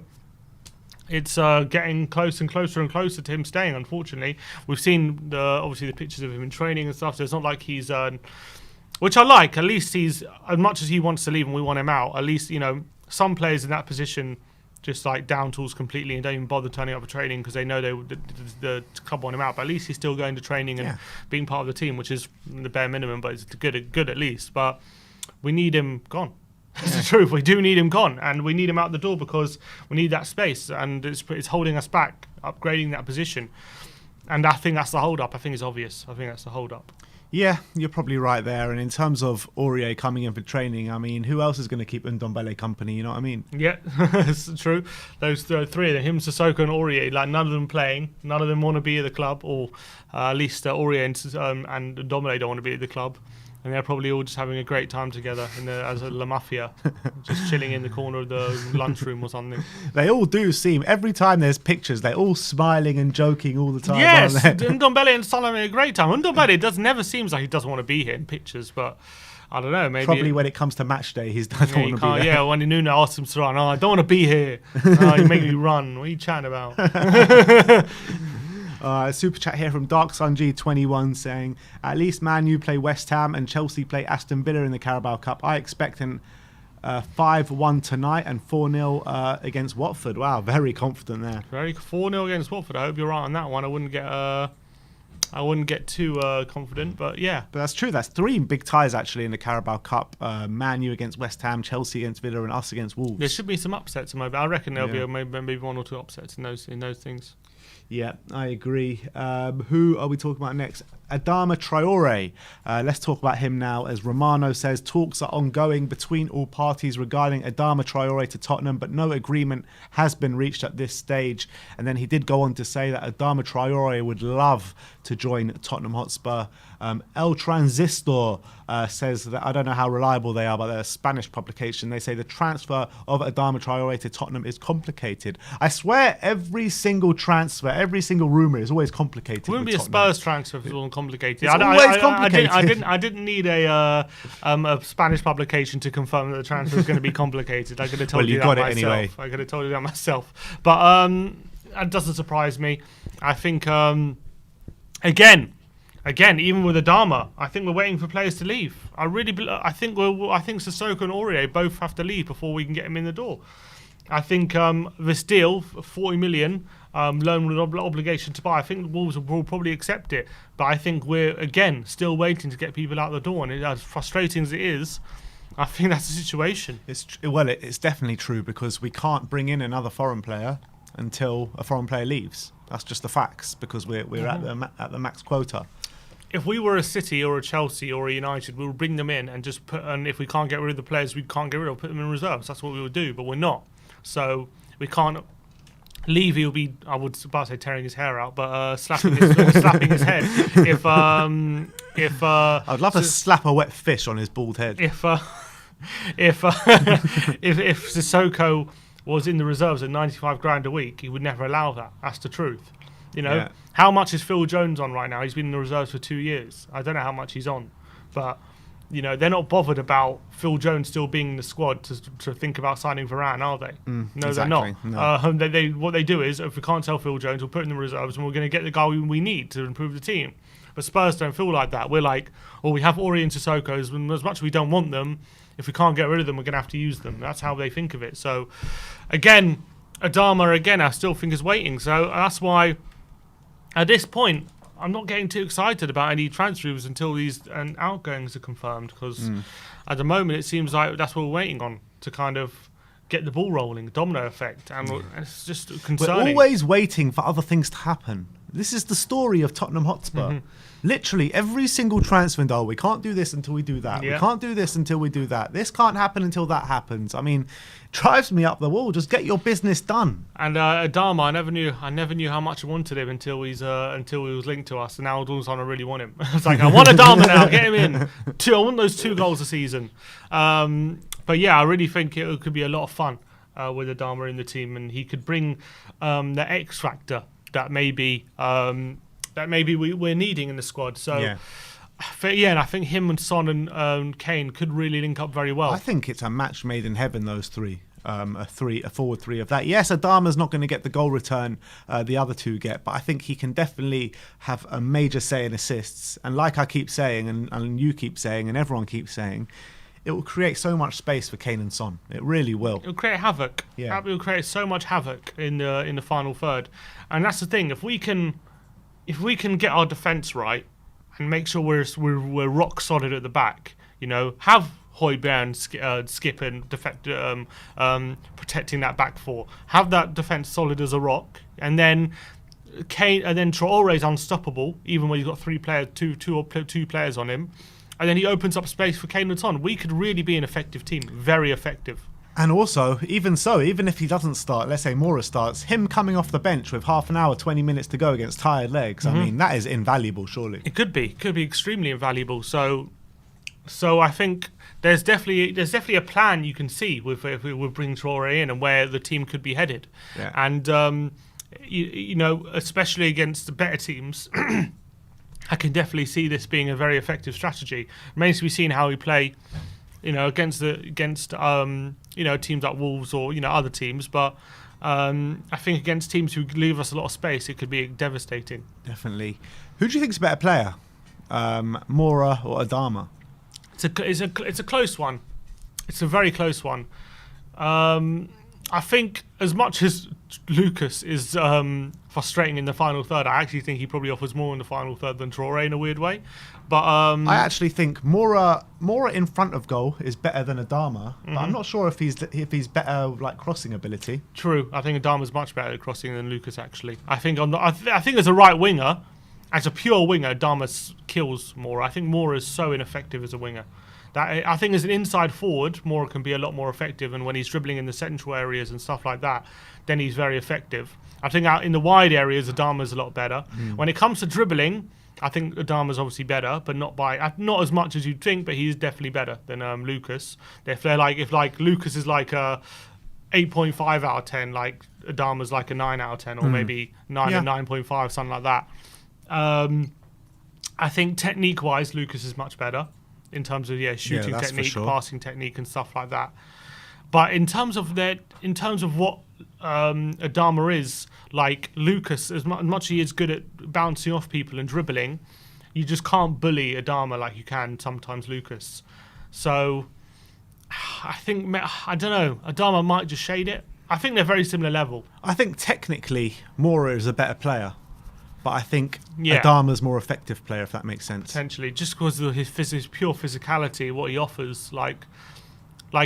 it's getting closer and closer and closer to him staying, unfortunately. We've seen, obviously, the pictures of him in training and stuff, so it's not like he's... which I like. At least he's... As much as he wants to leave and we want him out, at least, some players in that position... just like down tools completely and don't even bother turning up for training because they know the club want him out. But at least he's still going to training and being part of the team, which is the bare minimum, but it's good at least. But we need him gone. That's the truth. We do need him gone, and we need him out the door because we need that space, and it's holding us back, upgrading that position. And I think that's the hold-up. I think it's obvious. I think that's the hold-up. Yeah, you're probably right there. And in terms of Aurier coming in for training, I mean, who else is going to keep Ndombele company? You know what I mean? Yeah, it's true. Those three of them, him, Sissoko and Aurier, like none of them playing. None of them want to be at the club, or at least Aurier and Ndombele don't want to be at the club. And they're probably all just having a great time together as a La Mafia, just chilling in the corner of the lunchroom or something. They all do seem, every time there's pictures, they're all smiling and joking all the time. Yes, Ndombele and Son having a great time. Ndombele never seems like he doesn't want to be here in pictures, but I don't know, maybe... Probably when it comes to match day, he doesn't want to be there. Yeah, when Nuno asks him to run, I don't want to be here. You make me run. What are you chatting about? Super chat here from Dark Sun G21 saying, at least Man U play West Ham and Chelsea play Aston Villa in the Carabao Cup. I expect an 5-1 tonight and 4-0 against Watford. Wow, very confident there. 4-0 against Watford. I hope you're right on that one. I wouldn't get too confident, but yeah. But that's true. That's three big ties actually in the Carabao Cup. Man U against West Ham, Chelsea against Villa, and us against Wolves. There should be some upsets. I reckon there'll be maybe one or two upsets in those things. Yeah, I agree. Who are we talking about next? Adama Traore. Let's talk about him now. As Romano says, talks are ongoing between all parties regarding Adama Traore to Tottenham, but no agreement has been reached at this stage. And then he did go on to say that Adama Traore would love to join Tottenham Hotspur. El Transistor says that, I don't know how reliable they are, but they're a Spanish publication. They say the transfer of Adama Traore to Tottenham is complicated. I swear every single transfer, every single rumour is always complicated. It wouldn't be Tottenham. a Spurs transfer if it wasn't complicated. It's always complicated. I didn't need a Spanish publication to confirm that the transfer was going to be complicated. I could have told you that myself. Anyway. I could have told you that myself. But that doesn't surprise me. I think again, even with Adama, I think we're waiting for players to leave. I think Sissoko and Aurier both have to leave before we can get him in the door. I think this deal, 40 million loan with obligation to buy, I think Wolves will probably accept it. But I think we're, again, still waiting to get people out the door. And as frustrating as it is, I think that's the situation. It's definitely true, because we can't bring in another foreign player until a foreign player leaves. That's just the facts, because we're at the max quota. If we were a City or a Chelsea or a United, we would bring them in and just put. And if we can't get rid of the players we can't get rid of, put them in reserves. That's what we would do. But we're not. So we can't. Levy will be, I would about to say tearing his hair out, but slapping his head. If I'd love to slap a wet fish on his bald head. If Sissoko was in the reserves at 95 grand a week, he would never allow that. That's the truth. You know, Yeah. How much is Phil Jones on right now? He's been in the reserves for 2 years. I don't know how much he's on, but you know, they're not bothered about Phil Jones still being in the squad to think about signing Varane, are they? No, exactly. they're not. No. What they do is, if we can't sell Phil Jones, we'll put him in the reserves and we're going to get the guy we need to improve the team. But Spurs don't feel like that. We're like, well, we have Ori and Sissoko, and as much as we don't want them, if we can't get rid of them, we're going to have to use them. That's how they think of it. So, again, Adama, I still think is waiting. So that's why, at this point, I'm not getting too excited about any transfers until these outgoings are confirmed, because at the moment it seems like that's what we're waiting on to kind of get the ball rolling, domino effect, and it's just concerning. We're always waiting for other things to happen. This is the story of Tottenham Hotspur. Literally every single transfer window, we can't do this until we do that. Yeah. We can't do this until we do that. This can't happen until that happens. I mean, it drives me up the wall. Just get your business done. And Adama, I never knew how much I wanted him until he was linked to us, and now all of a sudden I really want him. It's like, I want Adama now, get him in. I want those 2 goals a season. But yeah, I really think it could be a lot of fun with Adama in the team, and he could bring the X factor that maybe we're needing in the squad. So Yeah. and I think him and Son and Kane could really link up very well. I think it's a match made in heaven, those three. A forward three of that. Yes, Adama's not going to get the goal return the other two get, but I think he can definitely have a major say in assists. And like I keep saying, and you keep saying, and everyone keeps saying, it will create so much space for Kane and Son. It really will. It'll create havoc. Yeah. It will create so much havoc in the final third. And that's the thing. If we can get our defence right and make sure we're rock solid at the back, you know, have Højbjerg, Skip and protecting that back four, have that defence solid as a rock, and then Kane, and then Traore's unstoppable, even when he's got two players on him. And then he opens up space for Kane and Son. We could really be an effective team, very effective. And also, even if he doesn't start, let's say Mora starts, him coming off the bench with half an hour, 20 minutes to go against tired legs, I mean, that is invaluable, surely. It could be extremely invaluable. So I think there's definitely a plan you can see if we would bring Traore in and where the team could be headed. Yeah. And you know, especially against the better teams. I can definitely see this being a very effective strategy. Remains to be seen how we play, you know, against you know, teams like Wolves or, you know, other teams. But I think against teams who leave us a lot of space, it could be devastating. Definitely. Who do you think is a better player, Mora or Adama? It's a close one. It's a very close one. I think as much as Lucas is frustrating in the final third, I actually think he probably offers more in the final third than Traore in a weird way. But I actually think Mora in front of goal is better than Adama, but I'm not sure if he's better like crossing ability. True, I think Adama's much better at crossing than Lucas. Actually, I think as a right winger, as a pure winger, Adama kills Mora. I think Mora is so ineffective as a winger. I think as an inside forward, Mora can be a lot more effective, and when he's dribbling in the central areas and stuff like that, then he's very effective. I think out in the wide areas, Adama's a lot better. When it comes to dribbling, I think Adama's obviously better, but not as much as you'd think, but he's definitely better than Lucas. If Lucas is like a 8.5 out of 10, like Adama's like a 9 out of 10, or maybe 9 or 9.5, something like that. I think technique-wise, Lucas is much better. In terms of shooting technique, passing technique, and stuff like that. But in terms of what Adama is, like Lucas, as much as he is good at bouncing off people and dribbling, you just can't bully Adama like you can sometimes Lucas. So I think, I don't know, Adama might just shade it. I think they're very similar level. I think technically Mora is a better player, but I think Yeah. Adama's more effective player, if that makes sense. Potentially, just because of his pure physicality, what he offers, like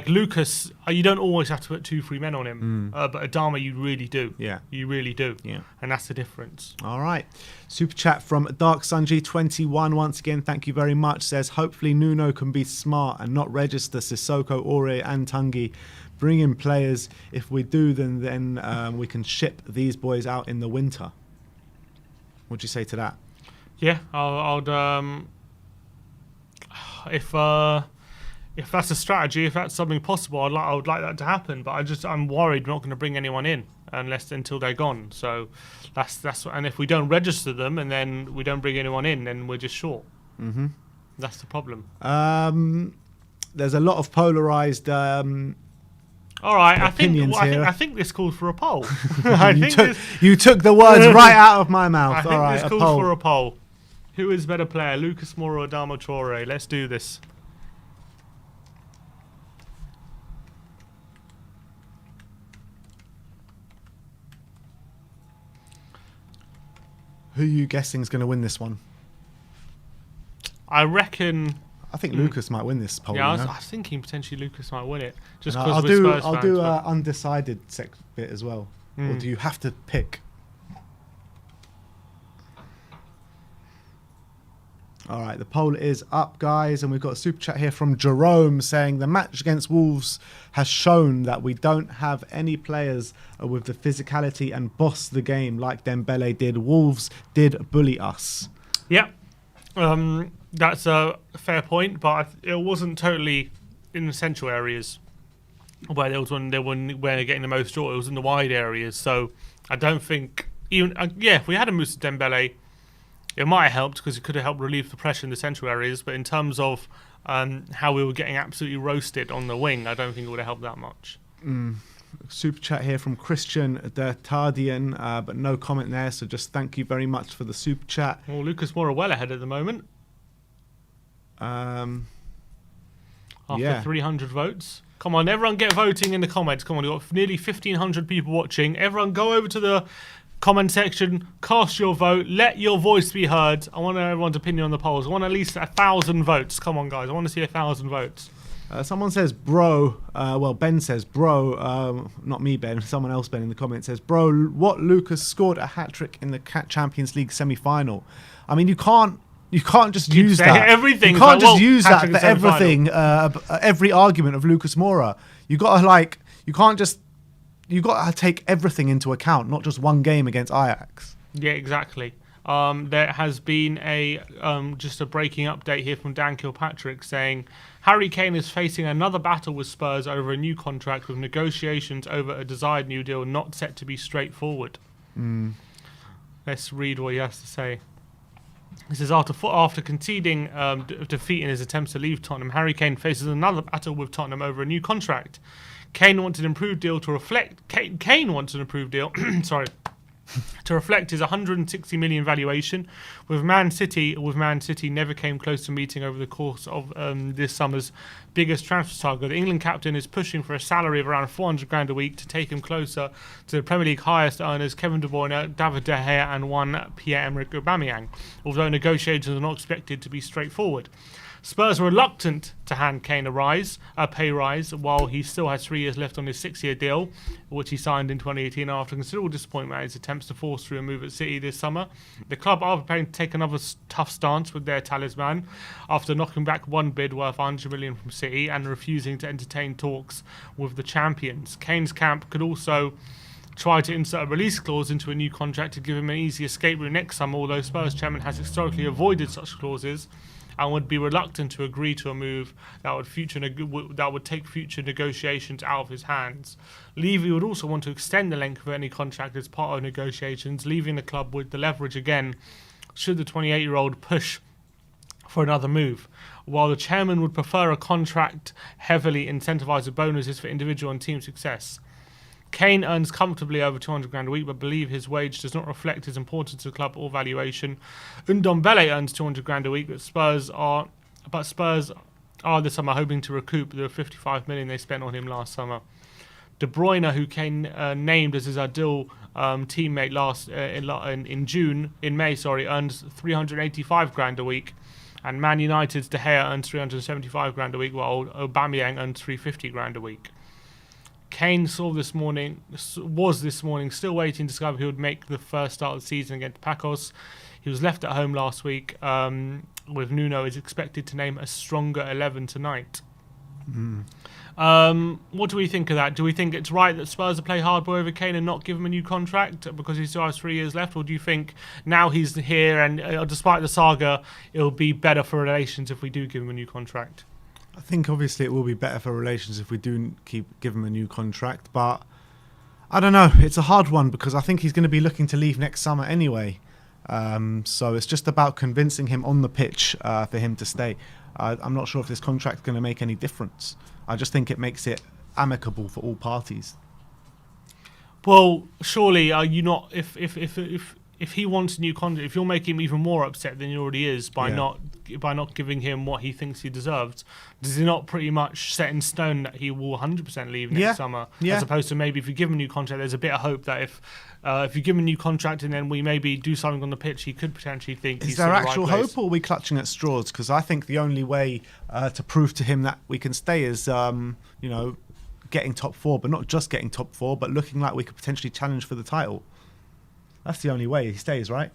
Lucas, you don't always have to put 2-3 men on him, but Adama, you really do. Yeah. You really do. Yeah. And that's the difference. All right. Super chat from Dark Sunji21 once again. Thank you very much. Says, hopefully Nuno can be smart and not register Sissoko, Ore and Tanguy. Bring in players. If we do, then we can ship these boys out in the winter. What'd you say to that? Yeah, if that's a strategy, if that's something possible, I would like that to happen. But I'm worried we're not going to bring anyone in until they're gone. So that's and if we don't register them and then we don't bring anyone in, then we're just short. Mm-hmm. That's the problem. There's a lot of polarized. All right, I think this calls for a poll. You took the words right out of my mouth. I think All right, this calls for a poll. Who is better player, Lucas Moura or Adama Traore? Let's do this. Who are you guessing is going to win this one? I reckon. I think Lucas might win this poll. Yeah, I was thinking potentially Lucas might win it. Just And because we're Spurs fans. I'll do an undecided bit as well. Or do you have to pick? All right, the poll is up, guys, and we've got a super chat here from Jerome saying the match against Wolves has shown that we don't have any players with the physicality and boss the game like Dembele did. Wolves did bully us. Yeah, that's a fair point, but it wasn't totally in the central areas where there was when they're getting the most draw. It was in the wide areas, so I don't think even if we had a Moussa Dembele, it might have helped because it could have helped relieve the pressure in the central areas. But in terms of how we were getting absolutely roasted on the wing, I don't think it would have helped that much. Super chat here from Christian Dertardian, but no comment there. So just thank you very much for the super chat. Well, Lucas Moura well ahead at the moment. After 300 votes. Come on, everyone get voting in the comments. Come on, we've got nearly 1,500 people watching. Everyone go over to the comment section, cast your vote, let your voice be heard. I want everyone's opinion on the polls. I want at least 1,000 votes. Come on, guys. I want to see 1,000 votes. Someone says, bro. Ben says, bro. Not me, Ben. Someone else, Ben, in the comments says, bro, what Lucas scored a hat-trick in the Champions League semi-final. I mean, you can't just use that. Everything. You can't just use that for everything. Every argument of Lucas Moura. You can't just. You got to take everything into account, not just one game against Ajax. Yeah, exactly. There has been just a breaking update here from Dan Kilpatrick saying Harry Kane is facing another battle with Spurs over a new contract with negotiations over a desired new deal not set to be straightforward. Let's read what he has to say. This is after conceding defeat in his attempts to leave Tottenham, Harry Kane faces another battle with Tottenham over a new contract. Kane wants an improved deal to reflect. Kane wants an improved deal. Sorry, to reflect his 160 million valuation. With Man City never came close to meeting over the course of this summer's biggest transfer saga. The England captain is pushing for a salary of around 400 grand a week to take him closer to the Premier League highest earners Kevin De Bruyne, David De Gea, and one Pierre-Emerick Aubameyang. Although negotiations are not expected to be straightforward. Spurs are reluctant to hand Kane a pay rise, while he still has 3 years left on his 6-year deal, which he signed in 2018 after considerable disappointment at his attempts to force through a move at City this summer. The club are preparing to take another tough stance with their talisman after knocking back one bid worth 100 million from City and refusing to entertain talks with the champions. Kane's camp could also try to insert a release clause into a new contract to give him an easy escape route next summer, although Spurs chairman has historically avoided such clauses and would be reluctant to agree to a move that would take future negotiations out of his hands. Levy would also want to extend the length of any contract as part of negotiations, leaving the club with the leverage again should the 28-year-old push for another move. While the chairman would prefer a contract heavily incentivised with bonuses for individual and team success. Kane earns comfortably over 200 grand a week, but believe his wage does not reflect his importance to the club or valuation. Ndombele earns 200 grand a week, but Spurs are this summer hoping to recoup the 55 million they spent on him last summer. De Bruyne, who Kane named as his ideal teammate in May, earns 385 grand a week, and Man United's De Gea earns 375 grand a week, while Aubameyang earns 350 grand a week. Kane was this morning still waiting to discover he would make the first start of the season against Pacos. He was left at home last week. With Nuno is expected to name a stronger 11 tonight. What do we think of that? Do we think it's right that Spurs are play hardball over Kane and not give him a new contract because he still has 3 years left? Or do you think now he's here and despite the saga, it'll be better for relations if we do give him a new contract? I think obviously it will be better for relations if we do give him a new contract, but I don't know. It's a hard one because I think he's going to be looking to leave next summer anyway. So it's just about convincing him on the pitch for him to stay. I'm not sure if this contract's going to make any difference. I just think it makes it amicable for all parties. Well, surely are you not? If he wants a new contract, if you'll make him even more upset than he already is by not giving him what he thinks he deserves, does he not pretty much set in stone that he will 100% leave next summer? As opposed to maybe if you give him a new contract, there's a bit of hope that if you give him a new contract and then we maybe do something on the pitch, he could potentially think he's in the right place. Is there actual hope, or are we clutching at straws? Because I think the only way to prove to him that we can stay is, getting top four, but not just getting top four, but looking like we could potentially challenge for the title. That's the only way he stays, right?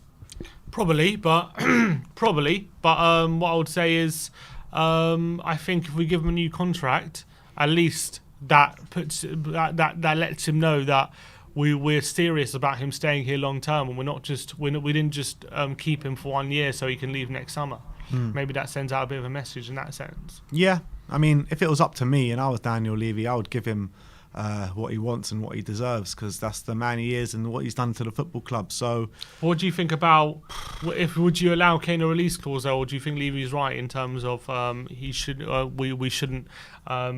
Probably, but what I would say is, I think if we give him a new contract, at least that lets him know that we're serious about him staying here long term, and we didn't just keep him for 1 year so he can leave next summer. Maybe that sends out a bit of a message in that sense. Yeah, I mean, if it was up to me and I was Daniel Levy, I would give him what he wants and what he deserves, because that's the man he is and what he's done to the football club. So, what do you think about would you allow Kane a release clause, or do you think Levy's right in terms of we shouldn't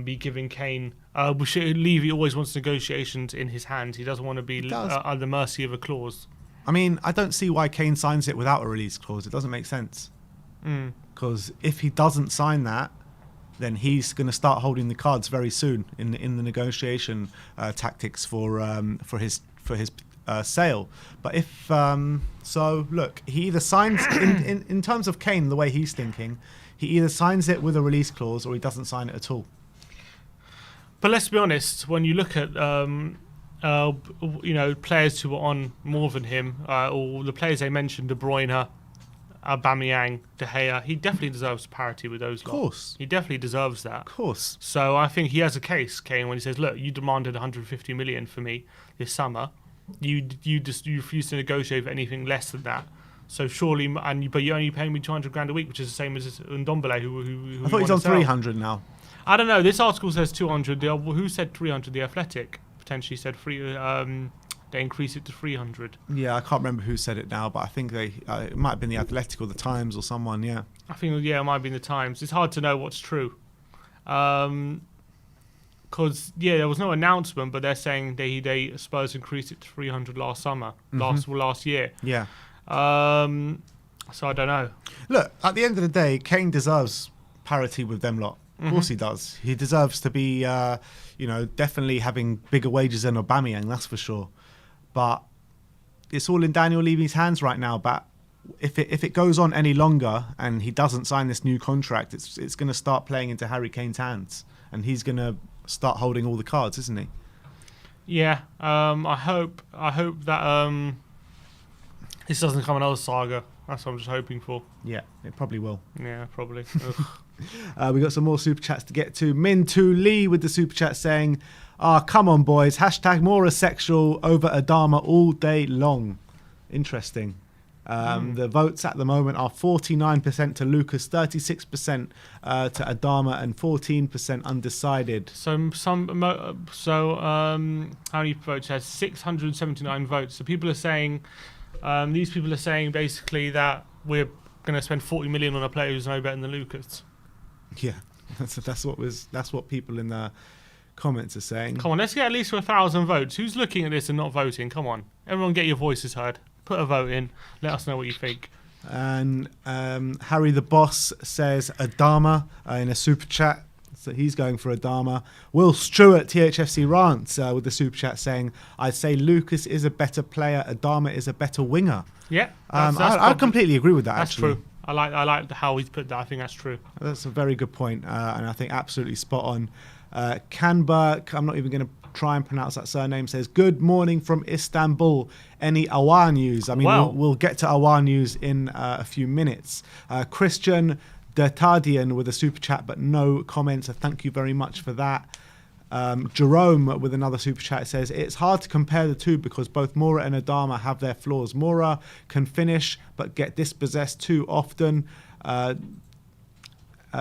be giving Kane? Levy always wants negotiations in his hands. He doesn't want to be at the mercy of a clause. I mean, I don't see why Kane signs it without a release clause. It doesn't make sense. Because if he doesn't sign that, then he's going to start holding the cards very soon in the negotiation tactics for his sale. But if look, he either signs in terms of Kane, the way he's thinking, he either signs it with a release clause or he doesn't sign it at all. But let's be honest, when you look at players who are on more than him, or the players they mentioned, De Bruyne, Aubameyang, De Gea, he definitely deserves parity with those lot. Of course. He definitely deserves that. Of course. So I think he has a case, Kane, when he says, look, you demanded 150 million for me this summer. You refused to negotiate for anything less than that. So surely, but you're only paying me 200 grand a week, which is the same as Ndombele, who I thought he's on 300 now. I don't know. This article says 200. Who said 300? The Athletic potentially said they increase it to 300. Yeah, I can't remember who said it now, but I think it might have been the Athletic or the Times or someone. Yeah, I think it might have been the Times. It's hard to know what's true, because there was no announcement, but they're saying they Spurs increased it to 300 last summer, last year. Yeah. So I don't know. Look, at the end of the day, Kane deserves parity with them lot. Of course he does. He deserves to be, definitely having bigger wages than Aubameyang, that's for sure. But it's all in Daniel Levy's hands right now. But if it goes on any longer and he doesn't sign this new contract, it's going to start playing into Harry Kane's hands, and he's going to start holding all the cards, isn't he? Yeah. I hope that this doesn't become another saga. That's what I'm just hoping for. Yeah, it probably will. Yeah, probably. We got some more super chats to get to. Min2 Lee with the super chat saying, come on boys, hashtag more asexual over Adama all day long. Interesting. The votes at the moment are 49% to Lucas, 36% to Adama, and 14% undecided. So how many votes? Has 679 votes. So people are saying, these people are saying basically that we're going to spend 40 million on a player who's no better than Lucas. Yeah, that's what people in the comments are saying. Come on, let's get at least 1,000 votes. Who's looking at this and not voting? Come on, everyone, get your voices heard. Put a vote in. Let us know what you think. And Harry the Boss says Adama in a super chat. So he's going for Adama. Will Stewart, THFC Rants, with the super chat saying, I'd say Lucas is a better player, Adama is a better winger. Yeah, I completely agree with that, that's actually. true. I like how he's put that. I think that's true. That's a very good point, and I think absolutely spot on. Canberk, I'm not even going to try and pronounce that surname, says, good morning from Istanbul. Any Awar news? I mean, we'll get to Awar news in a few minutes. Christian Dertadian with a super chat, but no comments. So thank you very much for that. Jerome with another super chat says, it's hard to compare the two because both Moura and Adama have their flaws. Moura can finish but get dispossessed too often.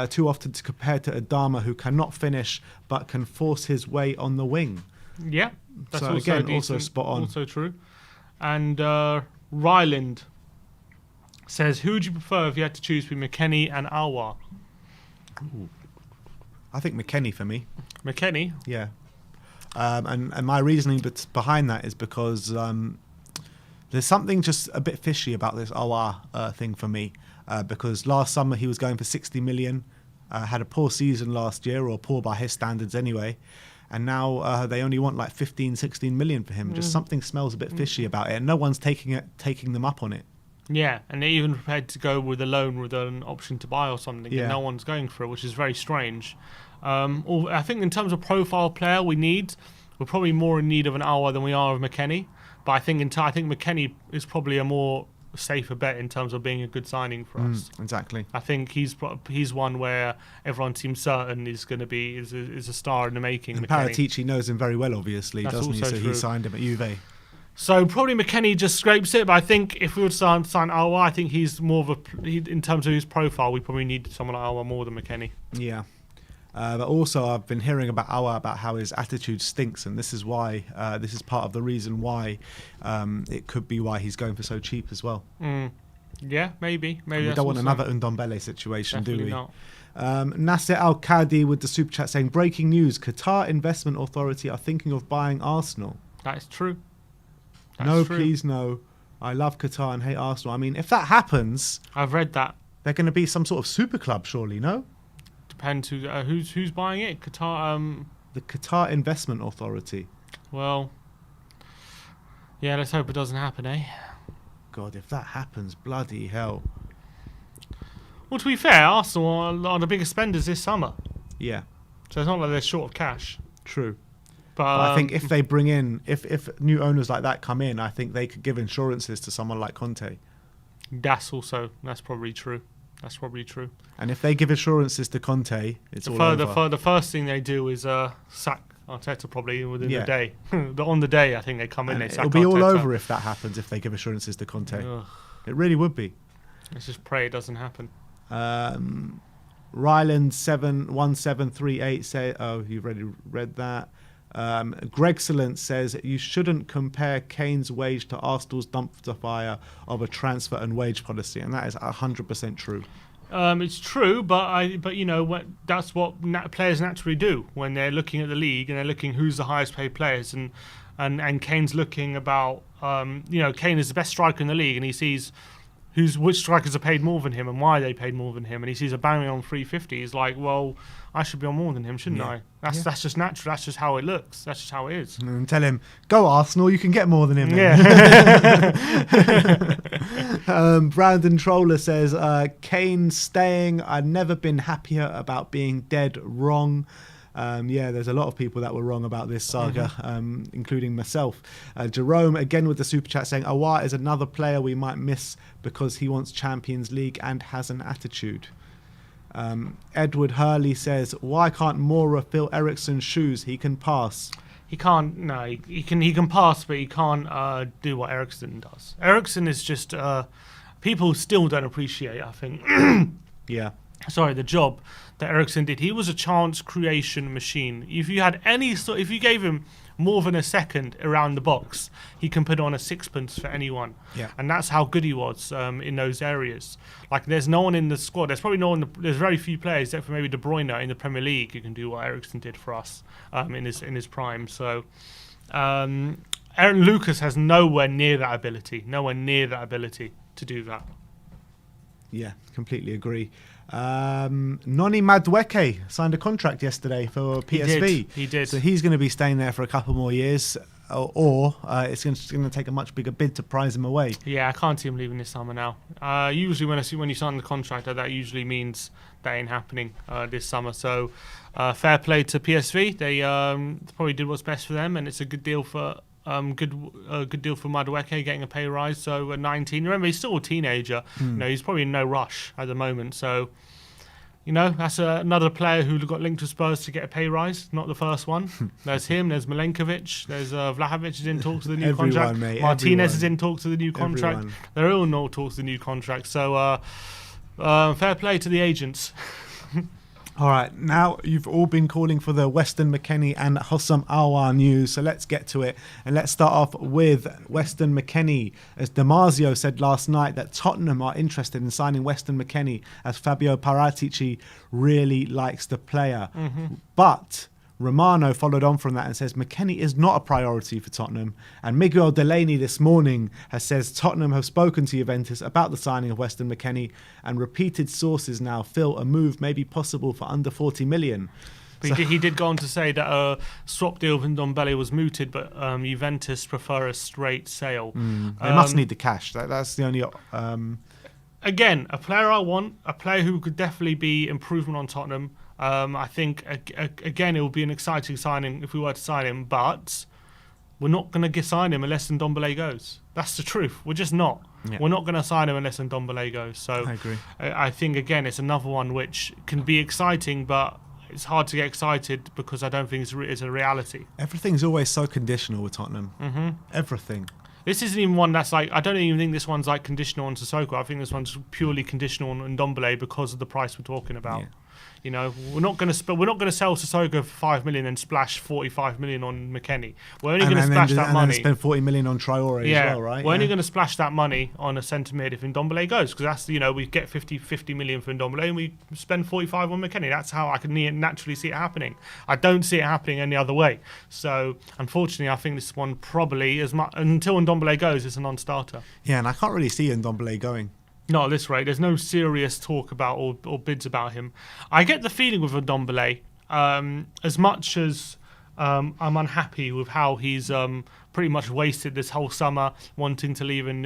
Too often to compare to Adama, who cannot finish but can force his way on the wing. Yeah, that's so also again, decent, also spot on. Also true. And Ryland says, who would you prefer if you had to choose between McKennie and Aouar? I think McKennie for me. McKennie? Yeah. And my reasoning behind that is because there's something just a bit fishy about this Aouar thing for me. Because last summer he was going for 60 million, had a poor season last year, or poor by his standards anyway, and now they only want like 15, 16 million for him. Just something smells a bit fishy about it, and no one's taking them up on it. Yeah, and they're even prepared to go with a loan with an option to buy or something, Yeah. and no one's going for it, which is very strange. I think in terms of profile player we're probably more in need of an Aouar than we are of McKennie, but I think McKennie is probably a more safer bet in terms of being a good signing for us. Exactly. I think he's one where everyone seems certain is going to be is a star in the making. And Paratici knows him very well, obviously, doesn't he? So true. he signed him at Juve. So probably McKennie just scrapes it, but I think if we would sign Aouar, I think he's more of in terms of his profile, we probably need someone like Aouar more than McKennie. Yeah. But also, I've been hearing about Aouar, about how his attitude stinks, and this is why. This is part of the reason why it could be why he's going for so cheap as well. Yeah, maybe. We don't want another Ndombele situation, Definitely do we? Not. Nasser Al-Qadi with the super chat saying, breaking news, Qatar Investment Authority are thinking of buying Arsenal. That is true. Please no. I love Qatar and hate Arsenal. I mean, if that happens... I've read that. They're going to be some sort of super club, surely, no? Depends who's buying it. Qatar. The Qatar Investment Authority. Well, yeah. Let's hope it doesn't happen, eh? God, if that happens, bloody hell. Well, to be fair, Arsenal are the biggest spenders this summer. Yeah. So it's not like they're short of cash. True. But I think if they bring in, if new owners like that come in, I think they could give insurances to someone like Conte. That's probably true. And if they give assurances to Conte, it's all over. The first thing they do is sack Arteta probably within the day. On the day, I think they come in. They sack it'll be Arteta. all over if that happens. If they give assurances to Conte, it really would be. Let's just pray it doesn't happen. Ryland 71738 say, oh, you've already read that. Gregcellent says you shouldn't compare Kane's wage to Arsenal's dumpster fire of a transfer and wage policy, and that is 100% true. It's true, but you know that's what players naturally do when they're looking at the league and they're looking who's the highest paid players, and Kane's looking about Kane is the best striker in the league, and he sees which strikers are paid more than him and why they paid more than him, and he sees a Bammy on 350. He's like, well, I should be on more than him, shouldn't I? That's just natural. That's just how it looks. That's just how it is. And tell him, go Arsenal, you can get more than him. Yeah. Brandon Troller says, Kane staying. I've never been happier about being dead wrong. There's a lot of people that were wrong about this saga, including myself. Jerome, again with the super chat, saying, Aouar is another player we might miss because he wants Champions League and has an attitude. Edward Hurley says, why can't Moura fill Eriksen's shoes? He can pass. He can't. No, he can pass, but he can't do what Eriksen does. Eriksen is just people still don't appreciate, I think. The job that Eriksen did. He was a chance creation machine. If you gave him more than a second around the box, he can put on a sixpence for anyone. Yeah. And that's how good he was in those areas. Like, there's no one in the squad. There's probably no one. There's very few players, except for maybe De Bruyne in the Premier League, who can do what Eriksen did for us in his prime. So, Aaron Lucas has nowhere near that ability. Nowhere near that ability to do that. Yeah, completely agree. Noni Madueke signed a contract yesterday for PSV. He did. So he's going to be staying there for a couple more years, or it's going to take a much bigger bid to prize him away. Yeah, I can't see him leaving this summer now. Usually when you sign the contract, that usually means that ain't happening this summer. So fair play to PSV. They probably did what's best for them, and it's a good deal for good deal for Madueke getting a pay rise. So at 19, remember he's still a teenager. He's probably in no rush at the moment. So that's another player who got linked to Spurs to get a pay rise. Not the first one. There's him. There's Milenkovic. There's Vlahovic is in talks to the new contract. Mate, Martinez is in talks to the new contract. Everyone. They're all in all talks to the new contract. So fair play to the agents. All right, now you've all been calling for the Weston McKennie and Hossam Aouar news, so let's get to it. And let's start off with Weston McKennie. As Damasio said last night that Tottenham are interested in signing Weston McKennie, as Fabio Paratici really likes the player. But Romano followed on from that and says McKennie is not a priority for Tottenham. And Miguel Delaney this morning has says Tottenham have spoken to Juventus about the signing of Weston McKennie, and repeated sources now feel a move may be possible for under 40 million. But he did go on to say that a swap deal with Ndombele was mooted, but Juventus prefer a straight sale. They must need the cash. That's the only... Again, a player I want, a player who could definitely be improvement on Tottenham. I think, again, it will be an exciting signing if we were to sign him, but we're not going to sign him unless Ndombele goes. That's the truth. We're just not. Yeah. We're not going to sign him unless Ndombele goes. So I agree. I think, again, it's another one which can be exciting, but it's hard to get excited because I don't think it's a reality. Everything's always so conditional with Tottenham. Everything. This isn't even one that's like, I don't even think this one's like conditional on Sissoko. I think this one's purely conditional on Ndombele because of the price we're talking about. Yeah. We're not going to sell Sissoko for 5 million and splash 45 million on McKennie. We're only going to splash that money. And then spend 40 million on Traore as well, right? We're only going to splash that money on a centre mid if Ndombele goes, because that's we get 50 million for Ndombele and we spend 45 on McKennie. That's how I can naturally see it happening. I don't see it happening any other way. So unfortunately, I think this one probably until Ndombele goes, it's a non-starter. Yeah, and I can't really see Ndombele going. Not at this rate. There's no serious talk about or bids about him. I get the feeling with Ndombele, as much as I'm unhappy with how he's pretty much wasted this whole summer wanting to leave and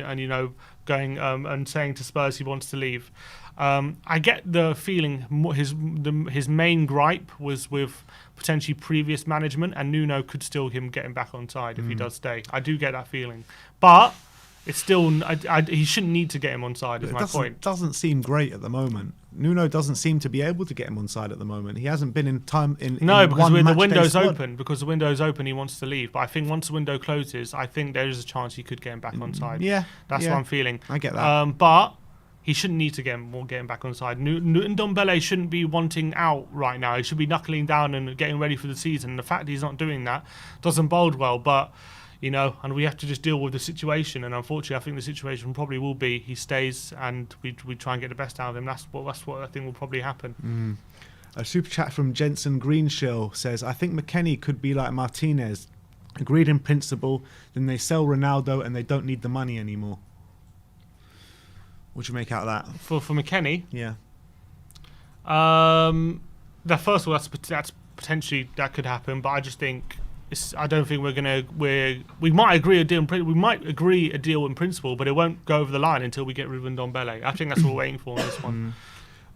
going and saying to Spurs he wants to leave. I get the feeling his main gripe was with potentially previous management, and Nuno could still get him back on side if he does stay. I do get that feeling, but it's still he shouldn't need to get him on side. Is my point. It doesn't seem great at the moment. Nuno doesn't seem to be able to get him on side at the moment. He hasn't been in time in because one the window's squad. open. Because the window's open, he wants to leave. But I think once the window closes, I think there is a chance he could get him back on side. Yeah, that's what I'm feeling. I get that. But he shouldn't need to get him back on side. Ndombele shouldn't be wanting out right now. He should be knuckling down and getting ready for the season. The fact he's not doing that doesn't bode well. But and we have to just deal with the situation. And unfortunately, I think the situation probably will be he stays and we try and get the best out of him. That's what I think will probably happen. A super chat from Jensen Greenshill says, I think McKennie could be like Martinez. Agreed in principle, then they sell Ronaldo and they don't need the money anymore. What do you make out of that? For McKennie? Yeah. First of all, that's potentially that could happen, but I just think I don't think we might agree a deal. We might agree a deal in principle, but it won't go over the line until we get rid of Ndombele. I think that's what we're waiting for on this one.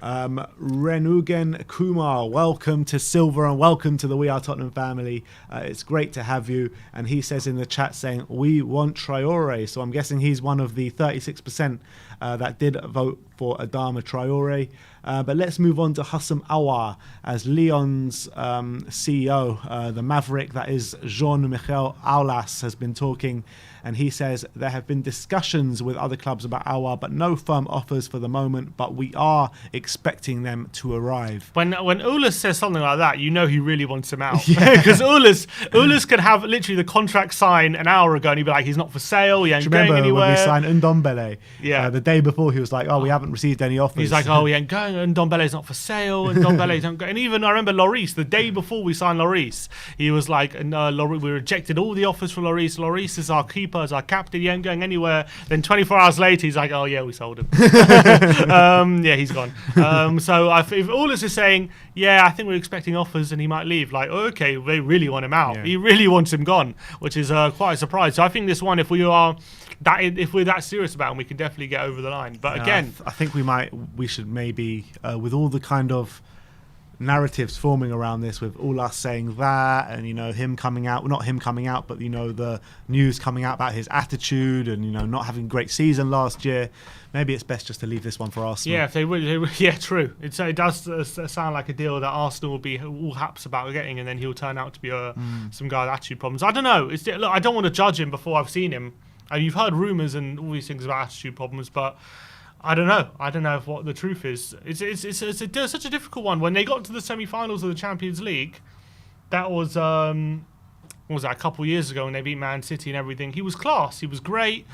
Renugen Kumar, welcome to Silver and welcome to the We Are Tottenham family. It's great to have you. And he says in the chat saying, we want Traore. So I'm guessing he's one of the 36% that did vote for Adama Traore. But let's move on to Hossam Aouar, as Lyon's CEO, the maverick that is Jean-Michel Aulas, has been talking. And he says there have been discussions with other clubs about Aouar, but no firm offers for the moment. But we are expecting them to arrive. When Aulas says something like that, you know he really wants him out. Because Aulas could have literally the contract signed an hour ago and he'd be like, he's not for sale, he ain't going anywhere. When we signed Ndombele, the day before he was like, we haven't received any offers. He's like, he ain't going and Ndombele's not for sale, and Ndombele's don't go. And even I remember Lloris, the day before we signed Lloris, he was like, we rejected all the offers for Lloris. Lloris is our keeper, is our captain, he ain't going anywhere. Then 24 hours later, he's like, oh yeah, we sold him. Yeah, he's gone. So if Aulis is saying, yeah, I think we're expecting offers and he might leave, like, okay, they really want him out. Yeah. He really wants him gone, which is quite a surprise. So I think this one, if we're that serious about him, we can definitely get over the line. But again, I think we should maybe, with all the kind of narratives forming around this, with all us saying that, and him coming out, well, not him coming out, but the news coming out about his attitude and not having a great season last year, maybe it's best just to leave this one for Arsenal. Yeah, if they would, yeah, true. It does sound like a deal that Arsenal will be all haps about getting, and then he'll turn out to be some guy with attitude problems. I don't know. Look, I don't want to judge him before I've seen him. You've heard rumours and all these things about attitude problems, but I don't know. I don't know what the truth is. It's such a difficult one. When they got to the semi-finals of the Champions League, that was what was that, a couple of years ago when they beat Man City and everything. He was class. He was great.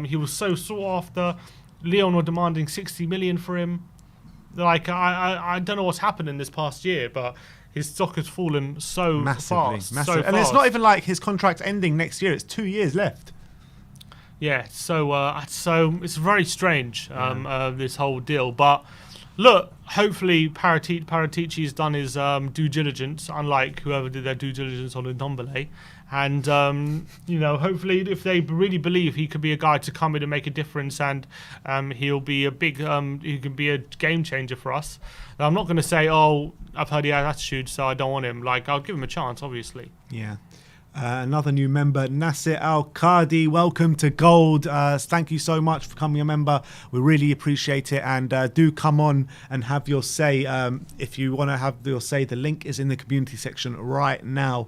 He was so sought after. Lyon were demanding 60 million for him. Like I don't know what's happened in this past year, but his stock has fallen so massively. So and it's not even like his contract's ending next year. It's 2 years left. Yeah, so it's very strange, this whole deal. But look, hopefully Paratici's done his due diligence, unlike whoever did their due diligence on Ndombele. And hopefully, if they really believe he could be a guy to come in and make a difference, and he'll be a big, he can be a game changer for us. I'm not going to say, oh, I've heard he has attitude, so I don't want him. Like, I'll give him a chance, obviously. Yeah. Another new member, Nasir Al-Qadi, welcome to Gold. Thank you so much for becoming a member. We really appreciate it, and do come on and have your say. If you want to have your say, the link is in the community section right now.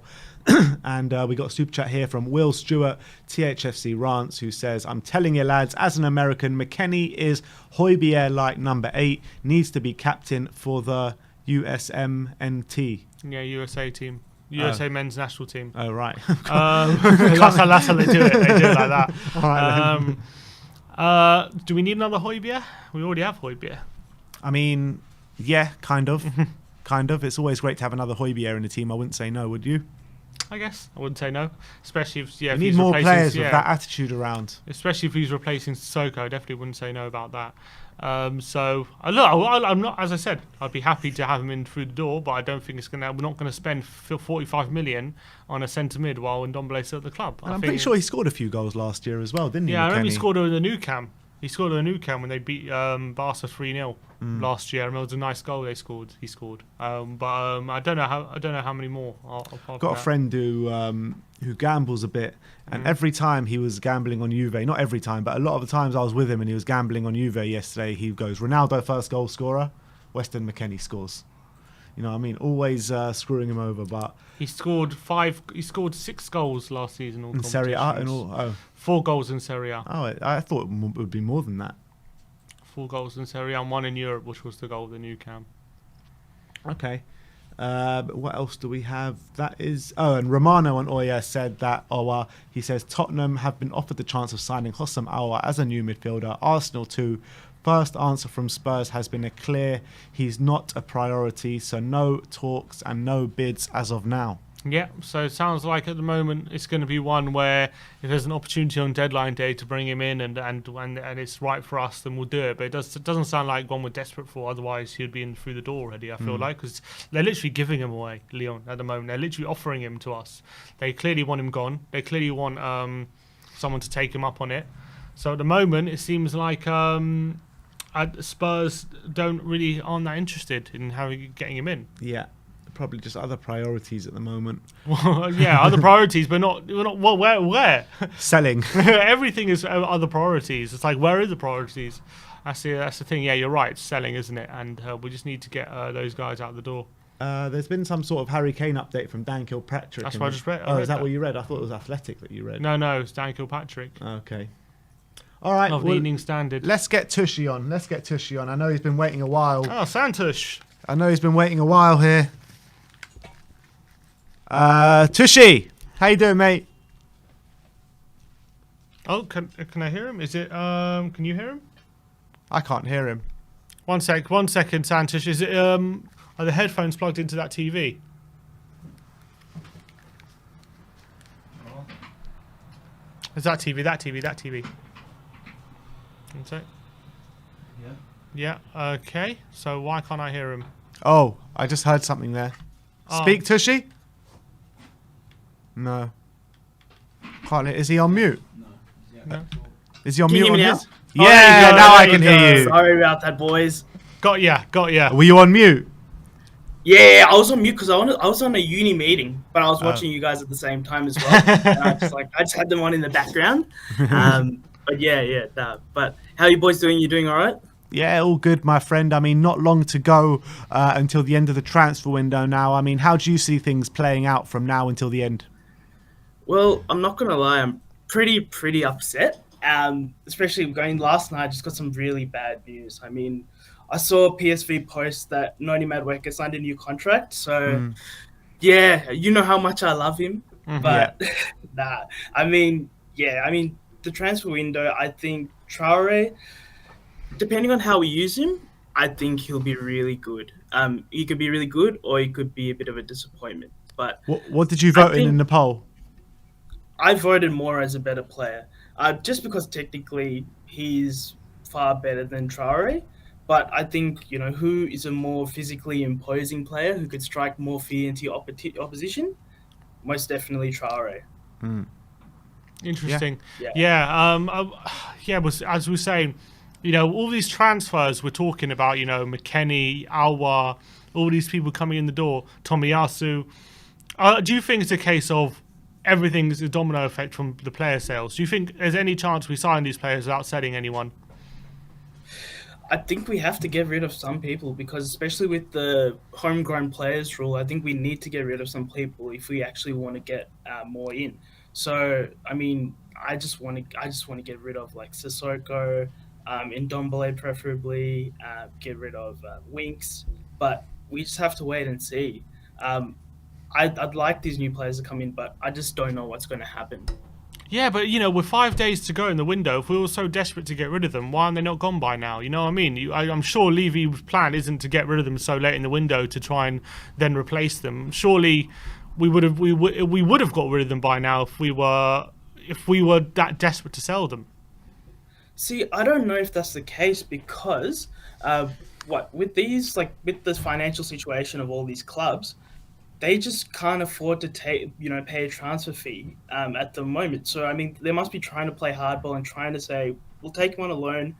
And we got a super chat here from Will Stewart, THFC Rants, who says, I'm telling you lads, as an American, McKennie is Højbjerg like number 8, needs to be captain for the USMNT. Yeah, USA team. USA men's national team. Oh, right. That's how they do it. They do it like that. All right, do we need another Højbjerg? We already have Højbjerg. I mean, yeah, kind of. Kind of. It's always great to have another Højbjerg in the team. I wouldn't say no, would you? I guess. I wouldn't say no. Especially if, you need more players with that attitude around. Especially if he's replacing Sissoko. I definitely wouldn't say no about that. So look, I'm not. As I said, I'd be happy to have him in through the door, but I don't think we're not going to spend 45 million on a centre mid while Ndombele's at the club. And I'm pretty sure he scored a few goals last year as well, didn't he? Yeah, I remember he scored in the Nou Camp. He scored in the Nou Camp when they beat Barca 3-0 last year. I remember it was a nice goal he scored. But I don't know how many more. I've got a friend who gambles a bit, and every time he was gambling on Juve, not every time, but a lot of the times I was with him and he was gambling on Juve yesterday, he goes, Ronaldo first goal scorer, Weston McKennie scores. You know what I mean? Always screwing him over, but he scored 6 goals last season in Serie A and all. Oh. 4 goals in Serie A. Oh, I thought it would be more than that. 4 goals in Serie A and 1 in Europe, which was the goal of the Nou Camp. Okay. But what else do we have? That is... Oh, and Romano on Oya said that... he says, Tottenham have been offered the chance of signing Hossam Aouar as a new midfielder. Arsenal too. First answer from Spurs has been a clear he's not a priority, so no talks and no bids as of now. Yeah, so it sounds like at the moment it's going to be one where if there's an opportunity on deadline day to bring him in and it's right for us, then we'll do it. But it doesn't sound like one we're desperate for. Otherwise, he'd be in through the door already, I feel like, because they're literally giving him away, Lyon, at the moment. They're literally offering him to us. They clearly want him gone. They clearly want someone to take him up on it. So at the moment, it seems like Spurs aren't that interested in getting him in. Yeah. Probably just other priorities at the moment. Well, yeah, other priorities, but not. Well, where? Selling. Everything is other priorities. It's like, where are the priorities? That's the thing. Yeah, you're right. It's selling, isn't it? And we just need to get those guys out the door. There's been some sort of Harry Kane update from Dan Kilpatrick. That's what I just read. Is that what you read? I thought it was Athletic that you read. No, it's Dan Kilpatrick. Okay. All right. Of the Evening Standard. Let's get Tushy on. I know he's been waiting a while. Oh, Santush. I know he's been waiting a while here. Tushy, how you doing, mate? Oh, can I hear him? Is it? Can you hear him? I can't hear him. One second, Santosh. Is it are the headphones plugged into that TV? Is that TV? That TV? That TV? One sec. Yeah. Yeah. Okay. So why can't I hear him? Oh, I just heard something there. Oh. Speak, Tushy? No. Can't. Is he on mute? No. Is he on Can you mute on hear me his? now? Oh, Yeah, there you go, now I there can you hear go. you. Sorry about that, boys. Got ya. Got ya. Were you on mute? Yeah, I was on mute because I was on a uni meeting, but I was watching you guys at the same time as well. And I just had them on in the background. But yeah. But how are you boys doing? You doing all right? Yeah, all good, my friend. I mean, not long to go until the end of the transfer window now. I mean, how do you see things playing out from now until the end? Well, I'm not gonna lie, I'm pretty upset. Especially going last night, I just got some really bad news. I mean, I saw a PSV post that Noni Madueke signed a new contract. So yeah, you know how much I love him, but nah. I mean, the transfer window. I think Traore, depending on how we use him, I think he'll be really good. He could be really good, or he could be a bit of a disappointment. But What did you vote in the poll? I voted more as a better player, just because technically he's far better than Traore. But I think, who is a more physically imposing player who could strike more fear into your opposition? Most definitely Traore. Interesting. Yeah. Yeah. As we were saying, all these transfers we're talking about, McKennie, Alwa, all these people coming in the door, Tomiyasu. Do you think it's a case of everything's a domino effect from the player sales? Do you think there's any chance we sign these players without selling anyone? I think we have to get rid of some people because, especially with the homegrown players rule, I think we need to get rid of some people if we actually want to get more in. So, I mean, I just want to get rid of like Sissoko, Ndombele preferably, get rid of Winks, but we just have to wait and see. I'd like these new players to come in, but I just don't know what's going to happen. Yeah, but with 5 days to go in the window, if we were so desperate to get rid of them, why aren't they not gone by now? You know what I mean? I'm sure Levy's plan isn't to get rid of them so late in the window to try and then replace them. Surely we would have got rid of them by now if we were that desperate to sell them. See, I don't know if that's the case because with this financial situation of all these clubs, they just can't afford to pay a transfer fee at the moment. So I mean, they must be trying to play hardball and trying to say we'll take him on a loan,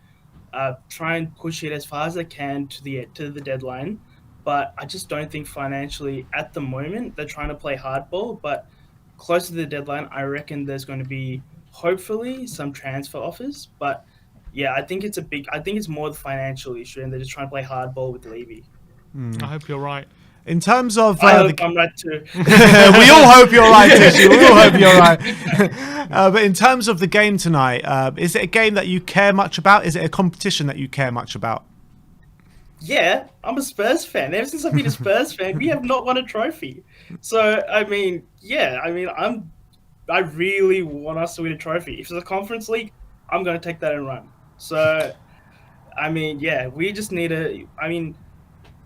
try and push it as far as they can to the deadline. But I just don't think financially at the moment they're trying to play hardball. But close to the deadline, I reckon there's going to be hopefully some transfer offers. But yeah, I think it's more the financial issue, and they're just trying to play hardball with Levy. I hope you're right. In terms of I hope I'm right too. we all hope you're right, Tishy. We all hope you're right. But in terms of the game tonight, is it a game that you care much about? Is it a competition that you care much about? Yeah, I'm a Spurs fan. Ever since I've been a Spurs fan, we have not won a trophy. So I mean, I really want us to win a trophy. If it's a Conference League, I'm going to take that and run. So, I mean, yeah, we just need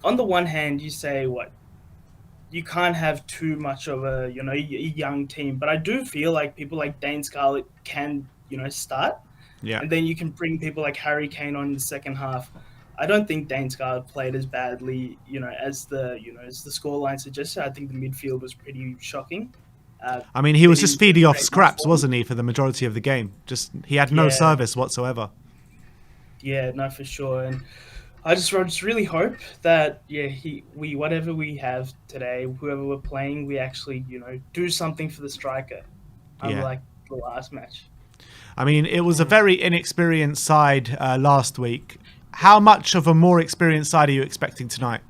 on the one hand, you say you can't have too much of a young team, but I do feel like people like Dane Scarlett can start, and then you can bring people like Harry Kane on in the second half. I don't think Dane Scarlett played as badly as the scoreline suggested. I think the midfield was pretty shocking. I mean, he was just feeding off scraps, wasn't he, for the majority of the game? He had no service whatsoever. Yeah, no, for sure. And I just really hope that whatever we have today, whoever we're playing, we actually do something for the striker, unlike the last match. I mean, it was a very inexperienced side last week. How much of a more experienced side are you expecting tonight?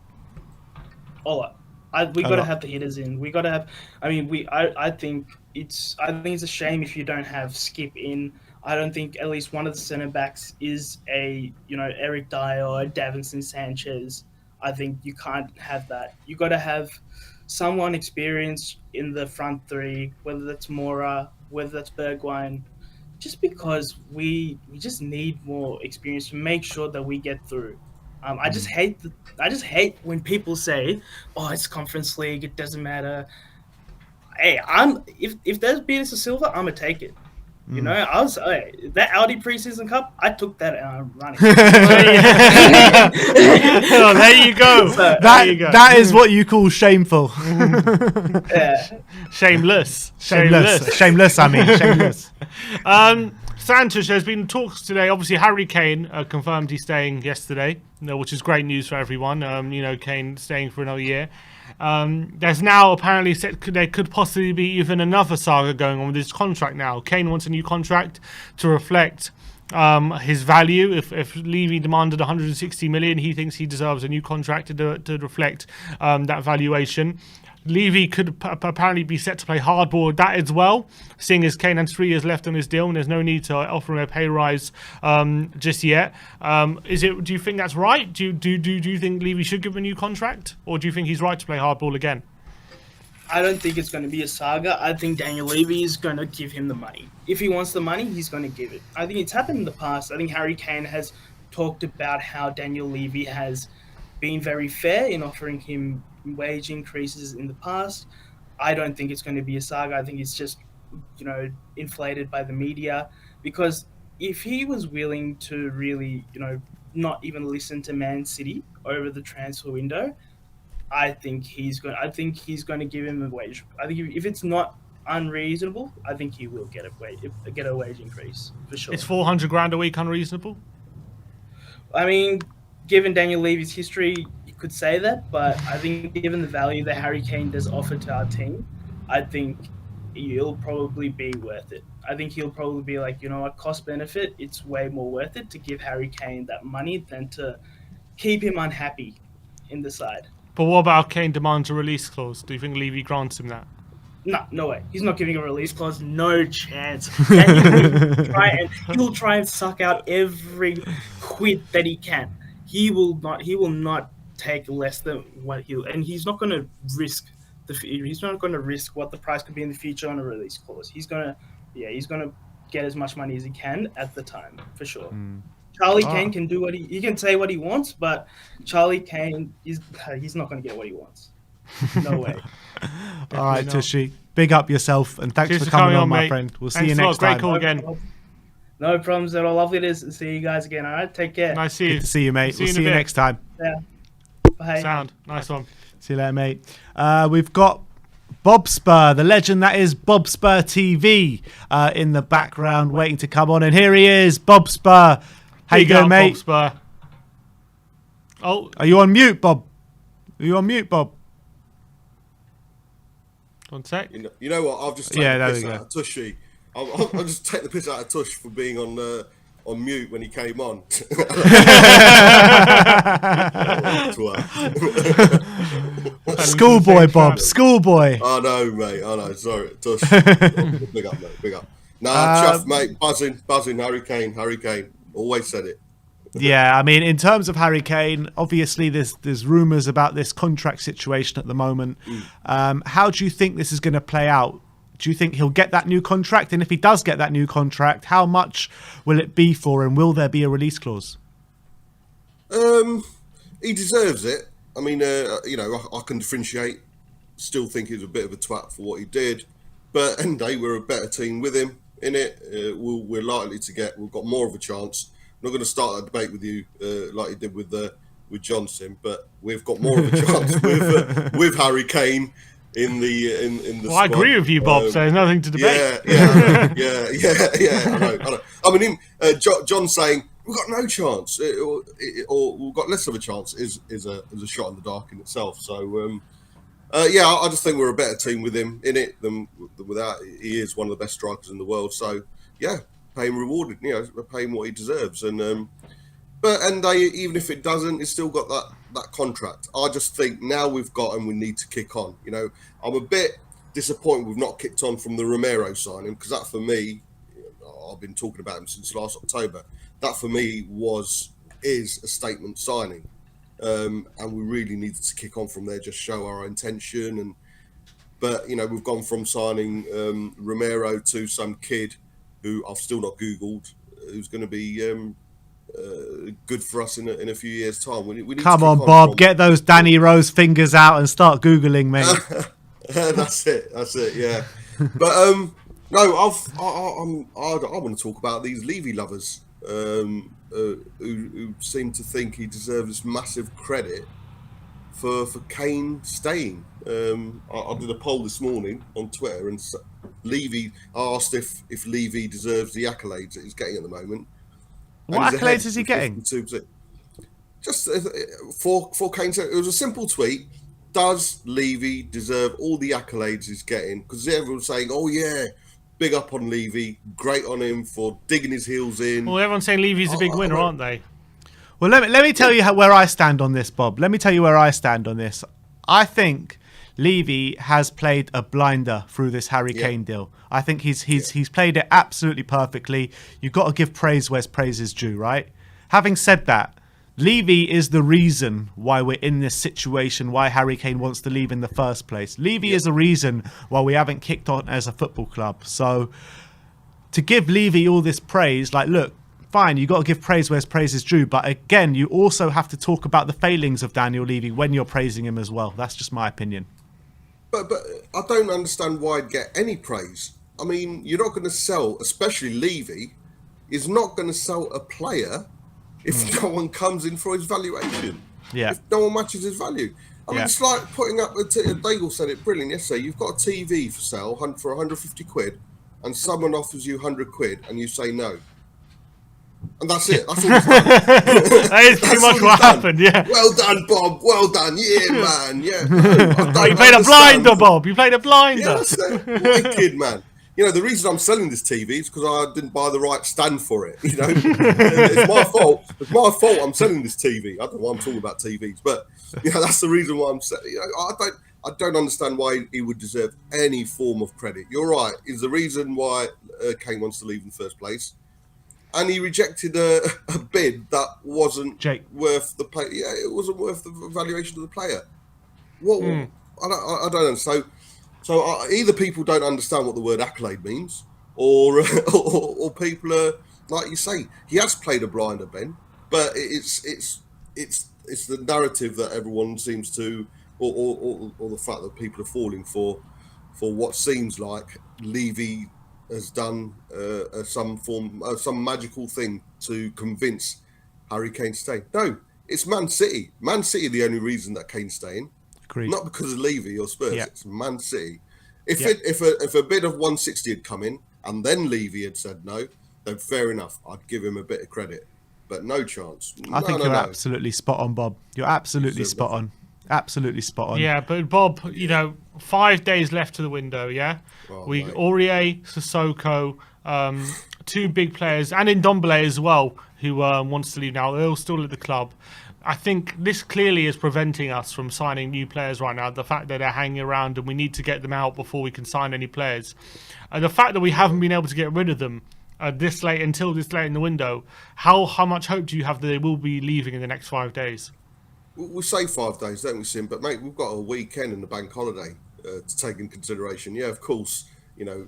We got to have the hitters in. We got to have. I mean, I think it's a shame if you don't have Skip in. I don't think at least one of the centre backs is a Eric Dyer or Davinson Sanchez. I think you can't have that. You got to have someone experienced in the front three, whether that's Mora, whether that's Bergwijn, just because we just need more experience to make sure that we get through. I just hate when people say, "Oh, it's Conference League. It doesn't matter." Hey, if there's Beatrice Silva, I'm gonna take it. You know, that Audi preseason cup. I took that and I'm running. Oh, there you go. So, That is what you call shameful. yeah. Shameless. Shameless. I mean, shameless. Santos, there's been talks today. Obviously, Harry Kane confirmed he's staying yesterday, which is great news for everyone. Kane staying for another year. There's now apparently there could possibly be even another saga going on with his contract now. Kane wants a new contract to reflect his value. If Levy demanded 160 million, he thinks he deserves a new contract to reflect that valuation. Levy could apparently be set to play hardball with that as well, seeing as Kane has 3 years left on his deal and there's no need to offer him a pay rise just yet. Do you think that's right? Do you think Levy should give him a new contract, or do you think he's right to play hardball again? I don't think it's going to be a saga. I think Daniel Levy is going to give him the money. If he wants the money, he's going to give it. I think it's happened in the past. I think Harry Kane has talked about how Daniel Levy has been very fair in offering him wage increases in the past. I don't think it's going to be a saga. I think it's just, inflated by the media, because if he was willing to really, not even listen to Man City over the transfer window, I think he's going to give him a wage. I think if it's not unreasonable, I think he will get a wage increase for sure. Is 400 grand a week unreasonable? I mean, given Daniel Levy's history, you could say that, but I think given the value that Harry Kane does offer to our team, I think he'll probably be worth it. I think he'll probably be like, cost benefit, it's way more worth it to give Harry Kane that money than to keep him unhappy in the side. But what about Kane demands a release clause? Do you think Levy grants him that? No way. He's not giving a release clause. No chance. He'll try and suck out every quid that he can. He will not take less than what and he's not going to risk what the price could be in the future on a release clause. He's going to get as much money as he can at the time, for sure. Charlie Kane can do he can say what he wants, but Charlie Kane he's not going to get what he wants. No way. All right, Tushy. Big up yourself, and thanks for coming on, my friend. We'll see you next time. Great call again. No problems at all. Lovely to see you guys again. All right, take care. Nice to see you. Good to see you, mate. We'll see you next time. Yeah. Bye. Sound. Nice one. See you later, mate. We've got Bob Spur, the legend that is Bob Spur TV, in the background, waiting to come on. And here he is, Bob Spur. How you going, mate? Bob Spur. Oh, are you on mute, Bob? Are you on mute, Bob? 1 sec. You know what? I'll just take the piss out of Tushy. I'll just take the piss out of Tush for being on mute when he came on. Schoolboy, Bob. Schoolboy. I know, mate. I know. Sorry, Tush. Big up, mate. Big up. Nah, chuff, mate. Buzzing. Harry Kane. Always said it. Yeah, I mean, in terms of Harry Kane, obviously there's rumours about this contract situation at the moment. How do you think this is going to play out? Do you think he'll get that new contract? And if he does get that new contract, how much will it be for him? Will there be a release clause? He deserves it. I mean, I can differentiate. Still think he was a bit of a twat for what he did. But and they were a better team with him in it. We're likely to we've got more of a chance. I'm not going to start a debate with you like you did with Johnson, but we've got more of a chance with Harry Kane in the Well, I agree with you, Bob. So there's nothing to debate. Yeah. I know. I mean, John saying we've got no chance, or we've got less of a chance, is a shot in the dark in itself. So I just think we're a better team with him in it than without. He is one of the best strikers in the world. So yeah. Pay him rewarded, pay him what he deserves, and even if it doesn't, it's still got that contract. I just think now we've got him, we need to kick on. I'm a bit disappointed we've not kicked on from the Romero signing, because that for me, I've been talking about him since last October. That for me is a statement signing, and we really needed to kick on from there, just show our intention. But we've gone from signing Romero to some kid who I've still not Googled, who's going to be good for us in a few years' time. We need Come to on, kick Bob, from- get those Danny Rose fingers out and start Googling, mate. That's it. Yeah, but no, I want to talk about these Levy lovers who seem to think he deserves massive credit for Kane staying. I did a poll this morning on Twitter, and Levy asked if Levy deserves the accolades that he's getting at the moment. What accolades is he getting? 52%. Just for Kane, it was a simple tweet. Does Levy deserve all the accolades he's getting? Because everyone's saying, "Oh yeah, big up on Levy, great on him for digging his heels in." Well, everyone's saying Levy's a big winner, aren't they? Well, let me tell you where I stand on this, Bob. Let me tell you where I stand on this. I think Levy has played a blinder through this Harry Kane deal. I think he's played it absolutely perfectly. You've got to give praise where praise is due, right? Having said that, Levy is the reason why we're in this situation, why Harry Kane wants to leave in the first place. Levy is the reason why we haven't kicked on as a football club. So to give Levy all this praise, like, look, fine, you got to give praise where praise is due. But again, you also have to talk about the failings of Daniel Levy when you're praising him as well. That's just my opinion. But I don't understand why I'd get any praise. I mean, you're not going to sell, especially Levy, is not going to sell a player if no one comes in for his valuation. Yeah. If no one matches his value. I mean, Yeah. it's like putting up Daigle said it brilliant yesterday. You've got a TV for sale for 150 quid, and someone offers you 100 quid, and you say no. And that's it. That's all it's done. That is pretty much what happened, yeah. Well done, Bob. Well done. Yeah, man. Yeah. No, Oh, you played a blinder, Bob. You played a blinder. Yeah, that's it. Wicked, man. You know, the reason I'm selling this TV is because I didn't buy the right stand for it. You know, it's my fault. It's my fault I'm selling this TV. I don't know why I'm talking about TVs, but you know, that's the reason why I'm selling. You know, I don't understand why he would deserve any form of credit. You're right. Is the reason why Kane wants to leave in the first place, and he rejected a bid that wasn't worth the pay. Yeah, it wasn't worth the valuation of the player. What? I don't understand. So either people don't understand what the word accolade means, or people are, like you say, he has played a blinder, Ben. But it's the narrative that everyone seems to, or the fact that people are falling for what seems like Levy has done some magical thing to convince Harry Kane to stay. No, it's Man City. Man City are the only reason that Kane's staying. Agreed. Not because of Levy or Spurs. Yeah. It's Man City. If a bid of 160 had come in and then Levy had said no, then fair enough. I'd give him a bit of credit. But no chance. I think you're absolutely spot on, Bob. You're absolutely spot on. Absolutely spot on. Yeah, but Bob, you know, 5 days left to the window, yeah? Aurier, Sissoko, two big players, and Ndombele as well, who wants to leave now. They're all still at the club. I think this clearly is preventing us from signing new players right now. The fact that they're hanging around and we need to get them out before we can sign any players. And the fact that we haven't been able to get rid of them this late in the window, how much hope do you have that they will be leaving in the next 5 days? We'll say 5 days, don't we, Sim? But, mate, we've got a weekend and a bank holiday to take into consideration. Yeah, of course, you know.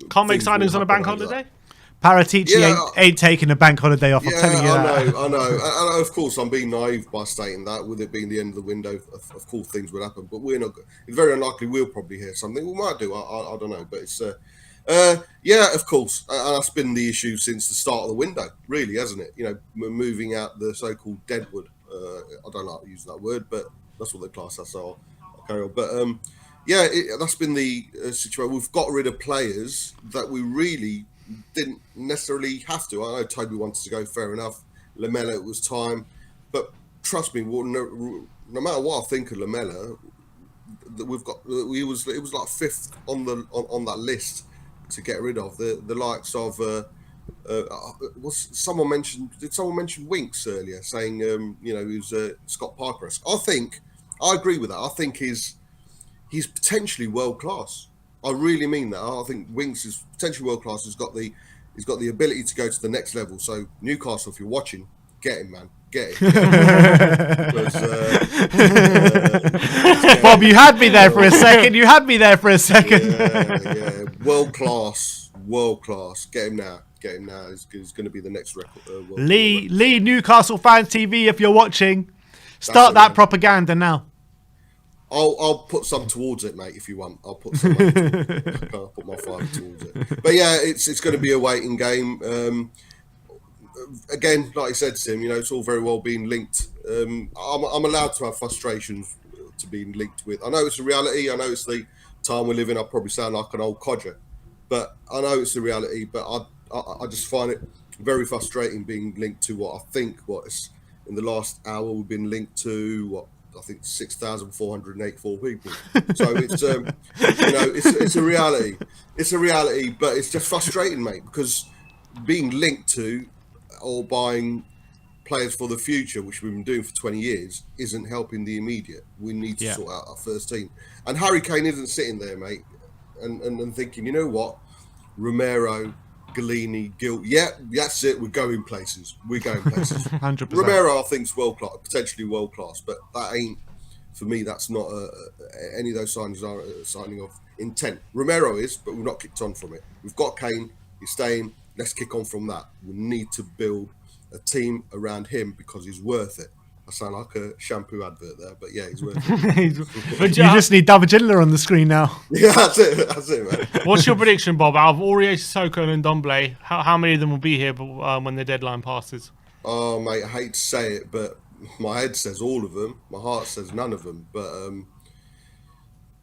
Can't make signings on a bank holiday? Paratici ain't taking a bank holiday off. I'm telling you that. I know. And of course, I'm being naive by stating that. With it being the end of the window, of course, things would happen. But we're not. It's very unlikely we'll probably hear something. We might do. I don't know. But it's yeah, of course. And that's been the issue since the start of the window, really, hasn't it? You know, we're moving out the so-called deadwood. I don't like to use that word, but that's what the class are. So I'll carry on. But yeah, that's been the situation. We've got rid of players that we really didn't necessarily have to. I know Toby wanted to go, fair enough. Lamella, it was time, but trust me, no matter what I think of Lamella, that we've got, it was like fifth on that list to get rid of. The likes of did someone mention Winks earlier, saying you know, he was Scott Parker-esque. I agree with that. I think he's potentially world class. I really mean that. I think Winks is potentially world class. He's got the ability to go to the next level. So Newcastle, if you're watching, get him, man. Get him. Because, Bob, you had me there for a second. Yeah. World class. Get him now. get him now is going to be the next record. World Lee, Newcastle Fans TV, if you're watching, start that propaganda now. I'll put some towards it, mate. If you want, I'll put some money towards it. I'll put my five towards it. But yeah, it's going to be a waiting game. Again, like I said, Sim, it's all very well being linked. I'm allowed to have frustrations to being linked with. I know it's a reality. I know it's the time we live in. I probably sound like an old codger, but I know it's a reality. But I just find it very frustrating being linked to what is in the last hour we've been linked to I think 6,484 people. So it's it's a reality. It's a reality, but it's just frustrating, mate, because being linked to or buying players for the future, which we've been doing for 20 years, isn't helping the immediate. We need to sort out our first team. And Harry Kane isn't sitting there, mate, and thinking, you know what, Romero, Galini, Gil, that's it. We're going places. 100%. Romero, I think, is world class, potentially world class, but that ain't, for me. That's not any of those signings are a signing of intent. Romero is, but we've not kicked on from it. We've got Kane. He's staying. Let's kick on from that. We need to build a team around him because he's worth it. I sound like a shampoo advert there, but yeah, he's worth it. But you just need Davigilla on the screen now. Yeah, that's it, man. What's your prediction, Bob? Out of Aurier, Sissoko and Ndombele, how many of them will be here when the deadline passes? Oh, mate, I hate to say it, but my head says all of them. My heart says none of them. But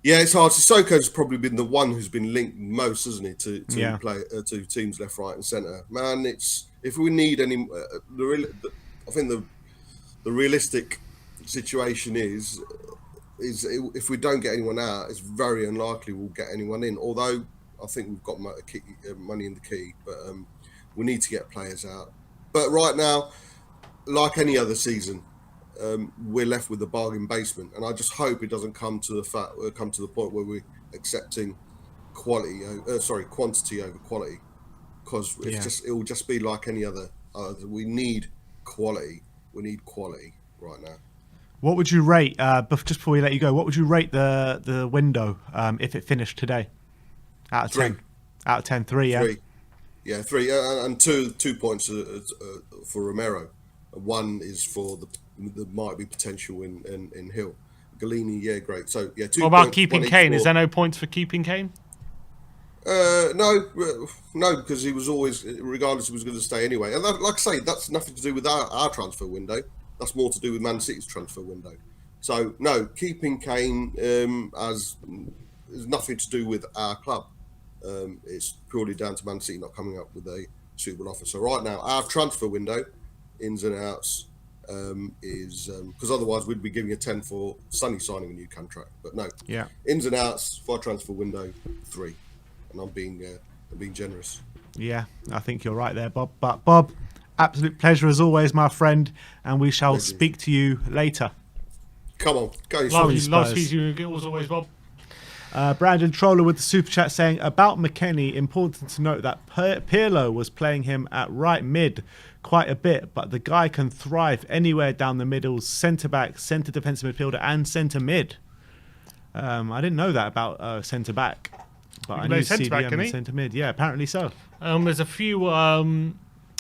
yeah, it's hard. Sissoko's probably been the one who's been linked most, hasn't he, to play to teams left, right, and centre. Man, it's if we need any, I think the realistic situation is if we don't get anyone out, it's very unlikely we'll get anyone in. Although I think we've got money in the key, but we need to get players out. But right now, like any other season, we're left with the bargain basement, and I just hope it doesn't come to the point where we're accepting quantity over quality, because it will just be like any other. We need quality. We need quality right now. What would you rate? Just before we let you go, what would you rate the window if it finished today? Out of 10. Out of 10, 3. Yeah. 3. Yeah, 3, and 2 points for Romero. 1 is for the might be potential in Hill. Galini, yeah, great. So yeah, 2. What about keeping Kane? Is there no points for keeping Kane? No, because he was always, regardless, he was going to stay anyway. And like I say, that's nothing to do with our transfer window. That's more to do with Man City's transfer window. So no, keeping Kane is nothing to do with our club. It's purely down to Man City not coming up with a suitable offer. So right now, our transfer window, ins and outs, is because otherwise we'd be giving a 10 for Sonny signing a new contract. But no, ins and outs for our transfer window, 3. And I'm being generous. Yeah, I think you're right there, Bob. But Bob, absolute pleasure as always, my friend, and we shall speak to you later. Come on, go. Love you as always, Bob. Brandon Troller with the super chat saying about McKennie, important to note that Pirlo was playing him at right mid quite a bit, but the guy can thrive anywhere down the middle, centre back, centre defensive midfielder, and centre mid. I didn't know that about centre back. But I knew CDM and centre mid. Yeah, apparently so. There's a few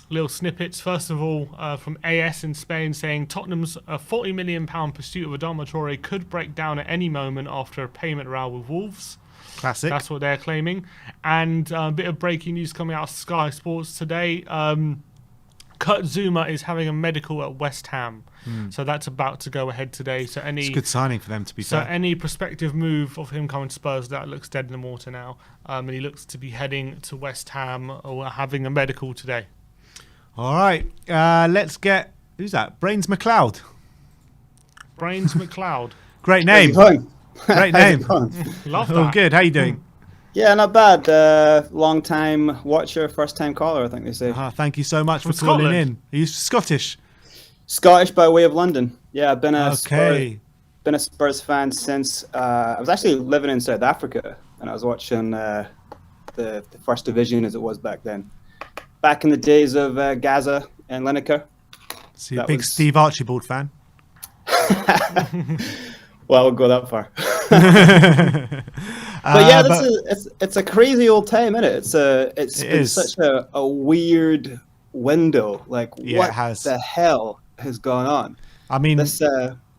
little snippets. First of all, from AS in Spain saying Tottenham's £40 million pursuit of Adama Traore could break down at any moment after a payment row with Wolves. Classic. That's what they're claiming. And a bit of breaking news coming out of Sky Sports today. Kurt Zuma is having a medical at West Ham. So that's about to go ahead today. So it's a good signing for them, to be fair. So any prospective move of him coming to Spurs, that looks dead in the water now. And he looks to be heading to West Ham or having a medical today. All right. Let's get... Who's that? Brains McLeod. Brains McLeod. Great name. Great name. Love that. Oh, good. How you doing? Yeah, not bad. Long time watcher, first time caller, I think they say. Thank you so much for calling in. Are you Scottish? Scottish by way of London. Yeah, I've been a Spurs fan since I was actually living in South Africa, and I was watching the first division as it was back then. Back in the days of Gaza and Lineker. So you're a big Steve Archibald fan? Well, I would go that far. But yeah, it's a crazy old time, isn't it? It's been such a weird window. Like, what the hell has gone on? I mean,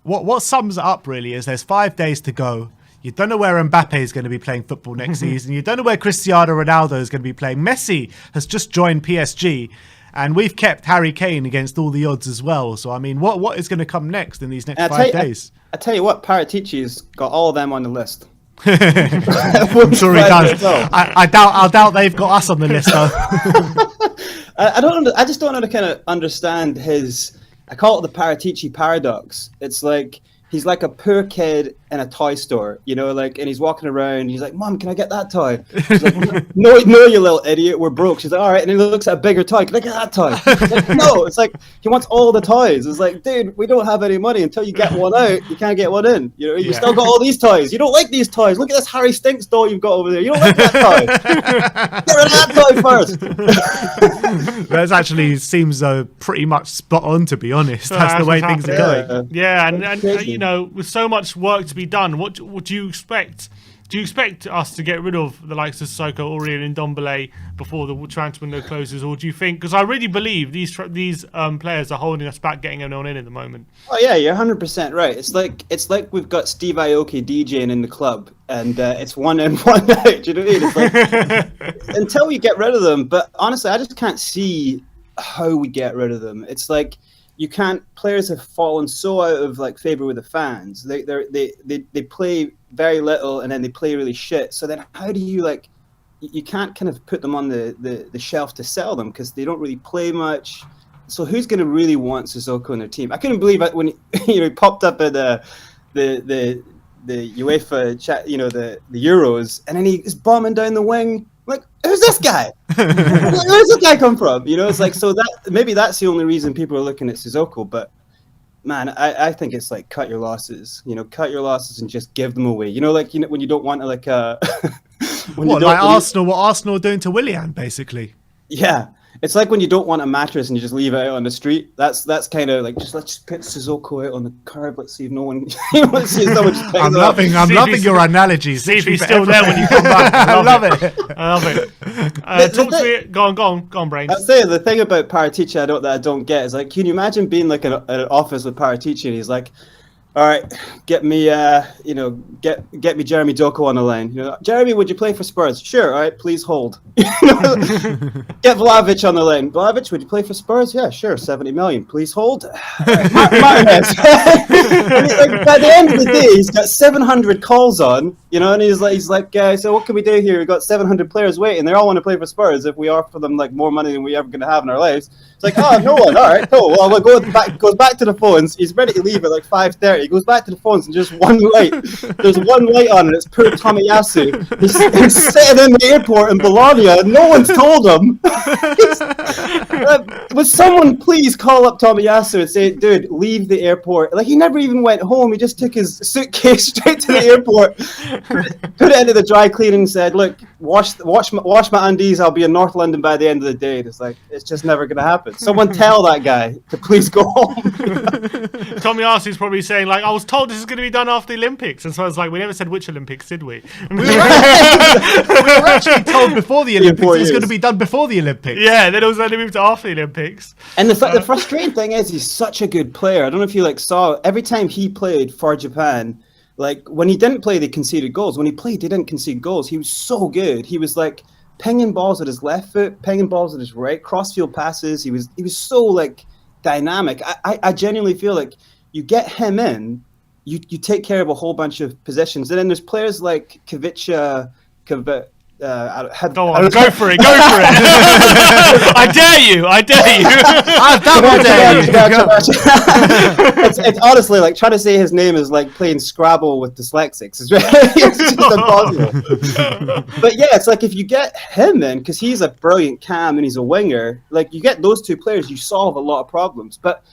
what sums it up really is there's 5 days to go. You don't know where Mbappe is going to be playing football next season. You don't know where Cristiano Ronaldo is going to be playing. Messi has just joined PSG, and we've kept Harry Kane against all the odds as well. So, I mean, what is going to come next in these next 5 days? I tell you what, Paratici's got all of them on the list. I'm sure he does. I doubt they've got us on the list, though. I just don't kind of understand his. I call it the Paratici paradox. It's like he's like a poor kid in a toy store, you know, like, and he's walking around and he's like, "Mom, can I get that toy?" She's like, no, you little idiot, we're broke. She's like, "All right," and then he looks at a bigger toy. "Can I get that toy?" He's like, no, it's like he wants all the toys. It's like, dude, we don't have any money. Until you get one out, you can't get one in. You know, you still got all these toys. You don't like these toys. Look at this Harry Stinks doll you've got over there. You don't like that toy. Get rid of that toy first. That actually seems pretty much spot on, to be honest. That's the way things are going. Yeah, and you know, with so much work to be done, what do you expect? Do you expect us to get rid of the likes of Sissoko, Aurier, and Ndombele before the transfer window closes, or do you think? Because I really believe these players are holding us back, getting anyone in at the moment. Oh yeah, you're 100% right. It's like we've got Steve Aoki DJing in the club, and it's one in, one out. Do you know what I mean? It's like, until we get rid of them. But honestly, I just can't see how we get rid of them. It's like, you can't. Players have fallen so out of like favor with the fans. They play very little and then they play really shit. So then how do you like? You can't kind of put them on the shelf to sell them because they don't really play much. So who's going to really want Sissoko on their team? I couldn't believe it when he popped up at the UEFA chat, you know, the Euros, and then he's bombing down the wing. Like, who's this guy? Where's this guy come from? You know, it's like, so that maybe that's the only reason people are looking at Sissoko. But man, I think it's like, cut your losses. You know, cut your losses and just give them away. You know, like, you know, when you don't want to like what Arsenal are doing to Willian, basically. Yeah. It's like when you don't want a mattress and you just leave it out on the street. That's kind of like, let's just put Sissoko out on the curb. Let's see if no one. Let's see if someone just I'm loving your analogies. See if he's still there when you come back. I love it. Talk to me. Go on, Brains. I'd say the thing about Paratici that I don't get is like, can you imagine being like in an office with Paratici and he's like, "All right, get me Jeremy Doku on the line. You know, Jeremy, would you play for Spurs? Sure. All right, please hold. Get Vlahovic on the line. Vlahovic, would you play for Spurs? Yeah, sure. 70 million. Please hold. Right, Martinez. Like, by the end of the day, he's got 700 calls on. You know, and he's like, so what can we do here? We've got 700 players waiting. They all want to play for Spurs. If we offer them like more money than we ever going to have in our lives, it's like, oh, no one. All right, cool. Well, goes back to the phones. He's ready to leave at like 5:30. He goes back to the phones and just one light. There's one light on, and it's poor Tomiyasu. He's sitting in the airport in Bologna. And no one's told him. Would someone please call up Tomiyasu and say, "Dude, leave the airport"? Like, he never even went home. He just took his suitcase straight to the airport, put it into the dry cleaning, and said, "Look, wash my undies. I'll be in North London by the end of the day." And it's like, it's just never going to happen. Someone tell that guy to please go home. Tomiyasu is probably saying, like, "I was told this is going to be done after the Olympics," and so I was like, "We never said which Olympics, did we?" We were actually told before the Olympics it was going to be done before the Olympics. Yeah, then it was only moved to after the Olympics. And the frustrating thing is, he's such a good player. I don't know if you like saw every time he played for Japan. Like, when he didn't play, they conceded goals. When he played, they didn't concede goals. He was so good. He was like pinging balls with his left foot, pinging balls with his right, crossfield passes. He was so like dynamic. I genuinely feel like you get him in, you take care of a whole bunch of positions. And then there's players like Kavica. Go for it. I dare you. I double dare you. It's honestly like trying to say his name is like playing Scrabble with dyslexics. It's just impossible. But yeah, it's like if you get him in, because he's a brilliant cam and he's a winger, like you get those two players, you solve a lot of problems. But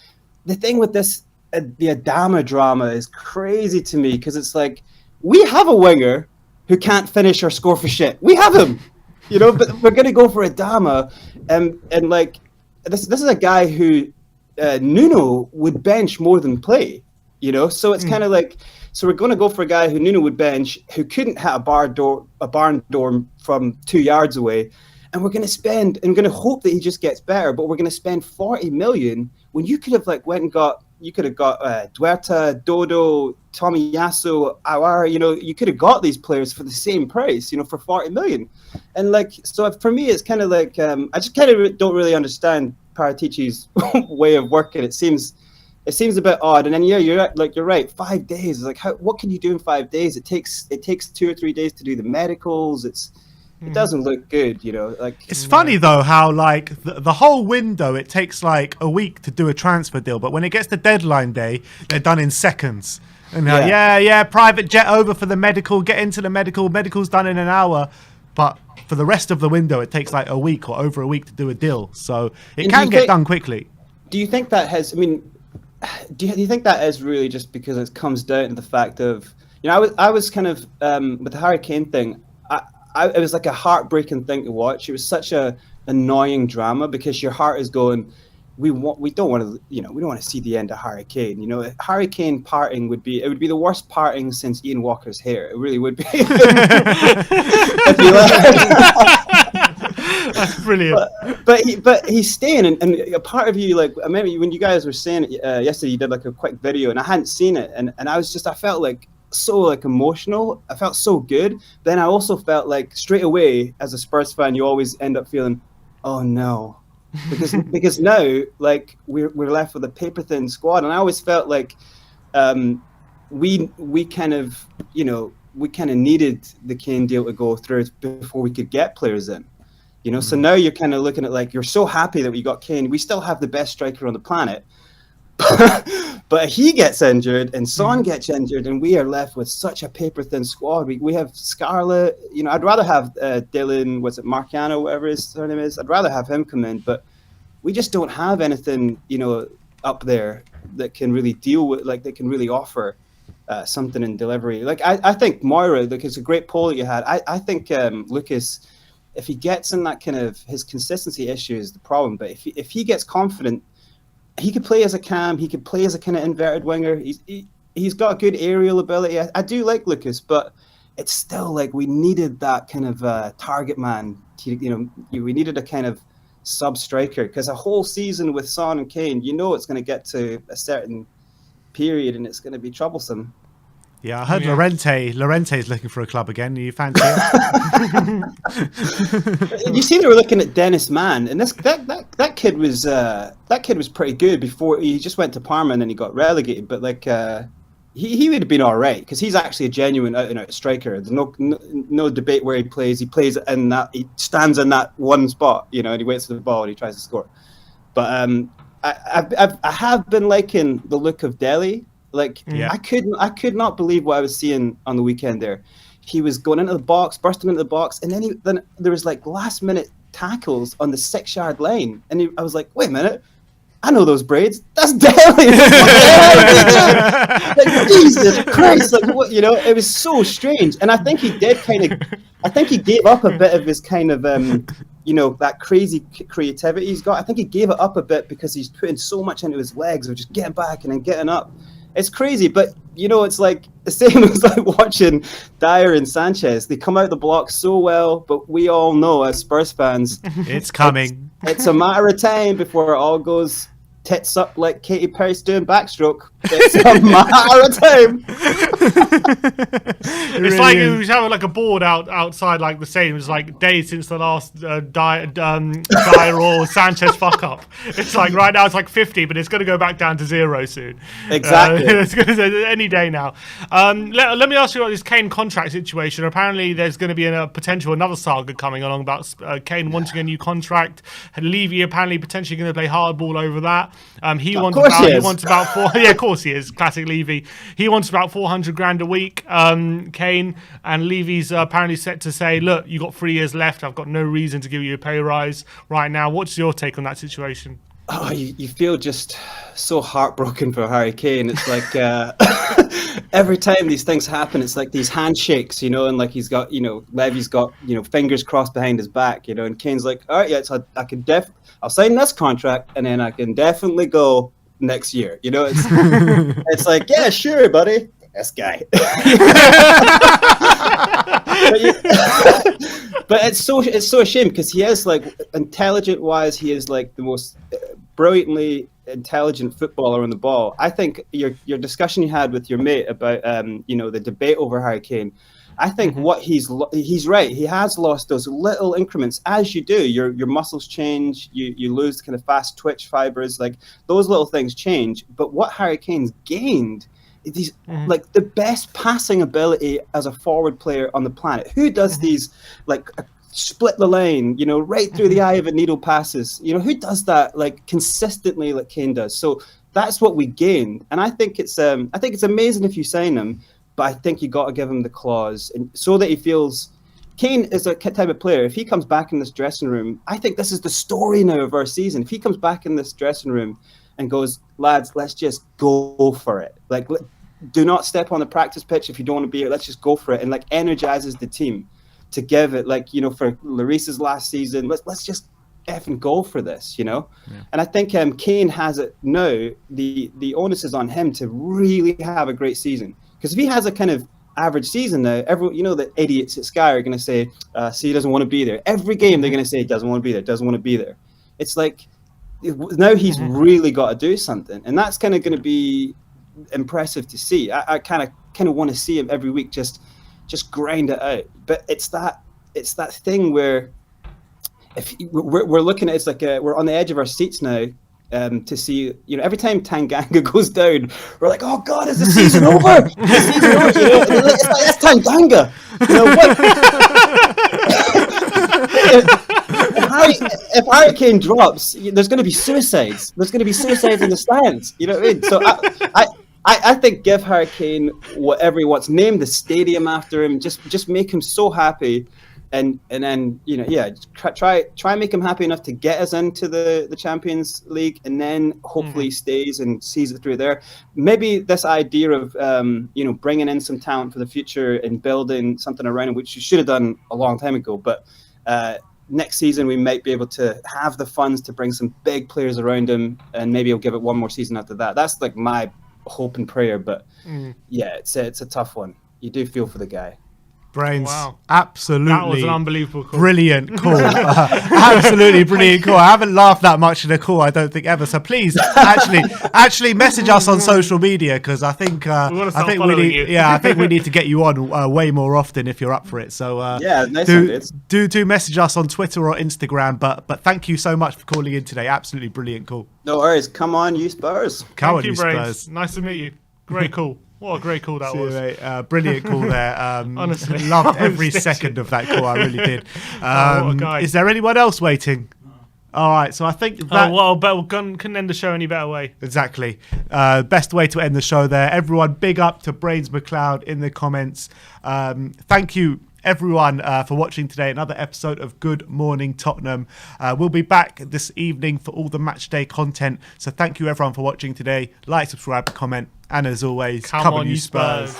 the thing with this, the Adama drama is crazy to me, because it's like, we have a winger who can't finish or score for shit. We have him, you know, but we're going to go for Adama. And like, this is a guy who Nuno would bench more than play, you know? So it's kind of like, So we're going to go for a guy who Nuno would bench, who couldn't hit a barn door from 2 yards away. And we're going to hope that he just gets better, but we're going to spend 40 million when you could have got Duerta, Dodo, Tomiyasu, Awar, you could have got these players for the same price, for 40 million. And so for me, it's kind of I just kind of don't really understand Paratici's way of working. It seems a bit odd. And then you're right. 5 days, what can you do in 5 days? It takes 2 or 3 days to do the medicals. It doesn't look good, It's funny though how the whole window, it takes a week to do a transfer deal, but when it gets to deadline day, they're done in seconds. And private jet over for the medical, get into the medical's done in an hour, but for the rest of the window, it takes a week or over a week to do a deal. So it can get done quickly. Do you think that has? Do you think that is really just because it comes down to the fact of I was kind of with the Harry Kane thing. It was like a heartbreaking thing to watch. It was such a annoying drama because your heart is going, we don't want to see the end of Harry Kane. Harry Kane parting would be the worst parting since Ian Walker's hair. It really would be. That's brilliant. But he's staying, and a part of you, I remember when you guys were saying it yesterday, you did a quick video, and I hadn't seen it, and I felt so emotional. I felt so good. Then I also felt straight away as a Spurs fan, you always end up feeling, oh no, because now we're left with a paper thin squad, and I always felt we kind of needed the Kane deal to go through before we could get players in. So now you're kind of looking at you're so happy that we got Kane. We still have the best striker on the planet. But he gets injured and Son gets injured, and we are left with such a paper thin squad. We have Scarlett. I'd rather have Dylan, Marciano, whatever his surname is. I'd rather have him come in, but we just don't have anything, up there that can really deal with, that can really offer something in delivery. I think Moira, it's a great poll that you had. I think Lucas, if he gets in that kind of, his consistency issue is the problem. But if he gets confident, he could play as a cam. He could play as a kind of inverted winger. He's got a good aerial ability. I do like Lucas, but it's still we needed that kind of target man. We needed a kind of sub striker, because a whole season with Son and Kane, it's going to get to a certain period and it's going to be troublesome. Yeah, I heard Llorente is looking for a club again. Are you fancy it? You see, they were looking at Dennis Mann, and that kid was pretty good before he just went to Parma and then he got relegated. But he would have been all right, because he's actually a genuine out-and-out striker. There's no debate where he plays. He plays in that. He stands in that one spot, and he waits for the ball and he tries to score. But I have been liking the look of Dele. I could not believe what I was seeing on the weekend there. He was going into the box, bursting into the box, and then there was last minute tackles on the 6-yard line, and I was like, wait a minute, I know those braids. That's Dele. Jesus Christ! It was so strange, and I think he did I think he gave up a bit of his kind of that crazy creativity he's got. I think he gave it up a bit because he's putting so much into his legs of just getting back and then getting up. It's crazy, but it's the same as watching Dyer and Sanchez. They come out the block so well, but we all know as Spurs fans, it's coming. It's a matter of time before it all goes tits up like Katy Perry's doing backstroke. It's a matter of time. It's like we was having a board outside the same. It's days since the last Dyer or Sanchez fuck up. It's right now it's 50, but it's going to go back down to 0 soon. Exactly. It's going to any day now. Let me ask you about this Kane contract situation. Apparently there's going to be another saga coming along about Kane wanting a new contract. Levy apparently potentially going to play hardball over that. He wants about 4. Yeah, of course he is. Classic Levy. He wants about 400 grand a week. Kane, and Levy's apparently set to say, "Look, you got 3 years left. I've got no reason to give you a pay rise right now." What's your take on that situation? Oh, you feel just so heartbroken for Harry Kane. It's every time these things happen, it's these handshakes, and he's got, Levy's got, fingers crossed behind his back, and Kane's all right, yeah, so I'll sign this contract and then I can definitely go next year. It's yeah, sure, buddy. this guy. But it's so a shame because he is like intelligent wise. He is like the most brilliantly intelligent footballer on the ball. I think your discussion you had with your mate about the debate over Harry Kane. I think what he's right. He has lost those little increments, as you do. Your muscles change. You lose kind of fast twitch fibers. Like those little things change. But what Harry Kane's gained. These like the best passing ability as a forward player on the planet. Who does these like split the lane, right through the eye of a needle passes? Who does that like consistently like Kane does? So that's what we gained, and I think it's amazing if you sign him, but I think you got to give him the clause, and so that he feels. Kane is a type of player. If he comes back in this dressing room, I think this is the story now of our season. If he comes back in this dressing room and goes, lads, let's just go for it. Like, do not step on the practice pitch if you don't want to be here. Let's just go for it. And like energizes the team to give it, like, for Lloris's last season, let's just effing go for this, Yeah. And I think Kane has it now. The onus is on him to really have a great season. Because if he has a kind of average season now, everyone, the idiots at Sky are going to say, see, he doesn't want to be there. Every game they're going to say he doesn't want to be there, doesn't want to be there. It's like, now he's really got to do something. And that's kind of going to be impressive to see. I kind of want to see him every week just grind it out. But it's that thing where if we're looking at, it's like we're on the edge of our seats now to see, every time Tanganga goes down, we're like, oh God, is the season over? The season over? It's like, that's Tanganga. If Harry Kane drops, there's going to be suicides. There's going to be suicides in the stands. You know what I mean? So I think give Harry Kane whatever he wants. Name the stadium after him. Just make him so happy, and then try and make him happy enough to get us into the Champions League, and then hopefully stays and sees it through there. Maybe this idea of bringing in some talent for the future and building something around him, which you should have done a long time ago, but. Next season we might be able to have the funds to bring some big players around him, and maybe he'll give it one more season after that. That's like my hope and prayer, but it's a tough one. You do feel for the guy. Brains, wow. Absolutely. That was an unbelievable call. Brilliant call. Absolutely brilliant call. I haven't laughed that much in a call, I don't think, ever. So please, actually message us on social media, because I think we need to get you on way more often if you're up for it. So do message us on Twitter or Instagram. But thank you so much for calling in today. Absolutely brilliant call. No worries. Come on, you Spurs. Thank you, Brains. Nice to meet you. Great call. What a great call that was. Mate. Brilliant call there. Honestly. Loved every second of that call. I really did. What a guy. Is there anyone else waiting? All right, so I think that... couldn't end the show any better way. Exactly. Best way to end the show there. Everyone, big up to Brains McLeod in the comments. Thank you, everyone, for watching today. Another episode of Good Morning Tottenham. We'll be back this evening for all the match day content. So thank you, everyone, for watching today. Like, subscribe, comment. And as always, come on, you Spurs.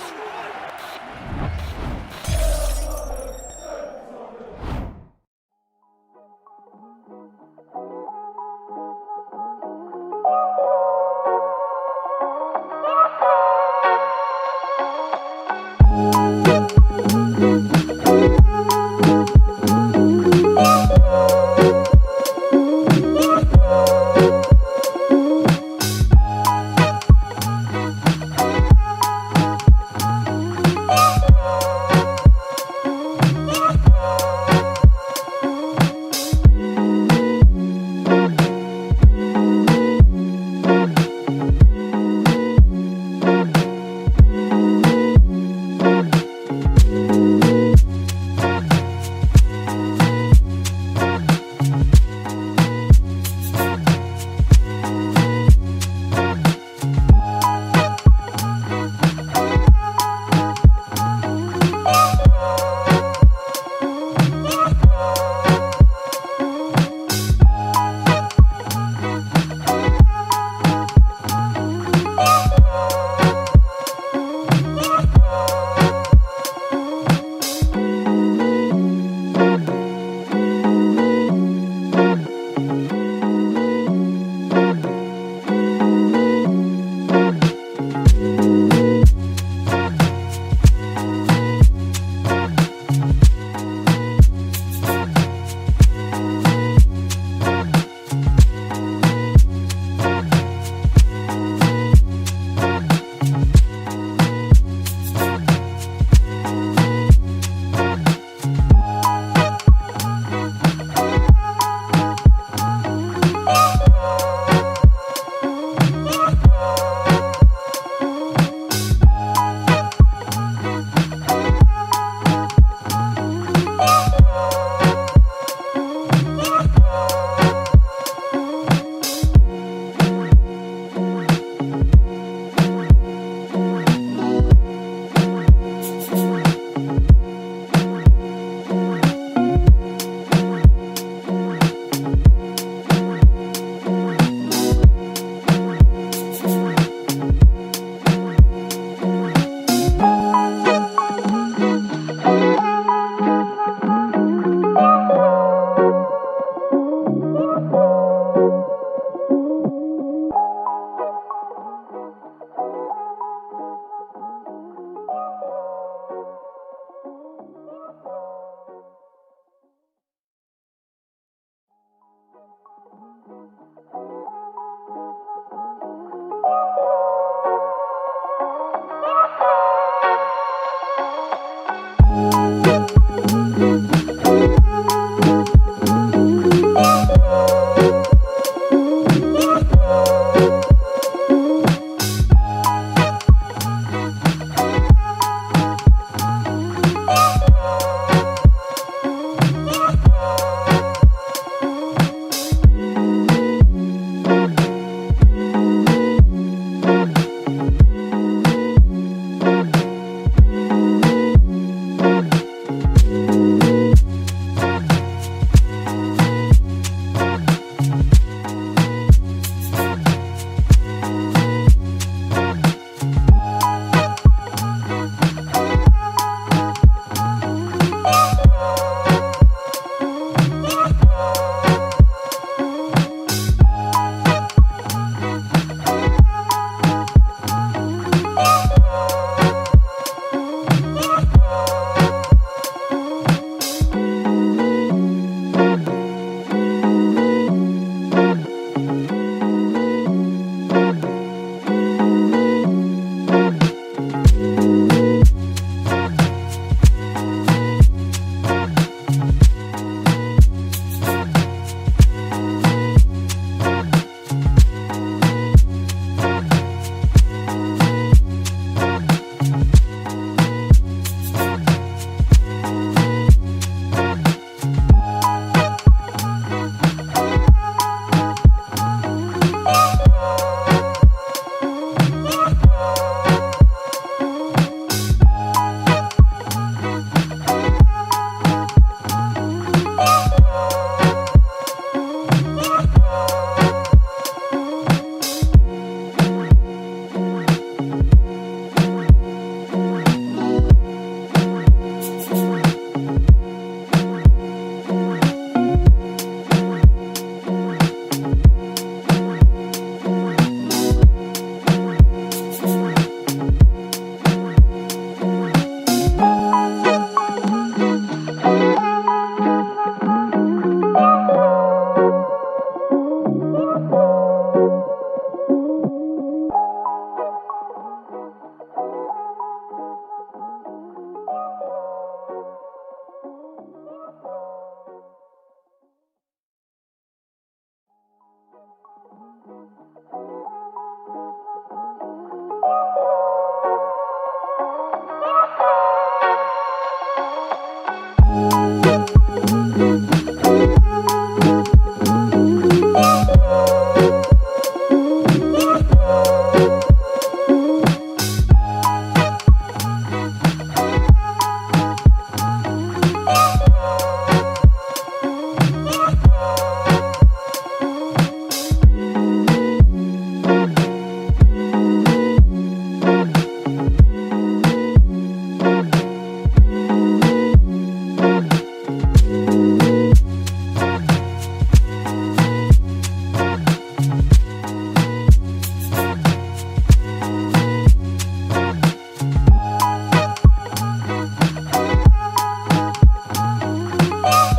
Bye.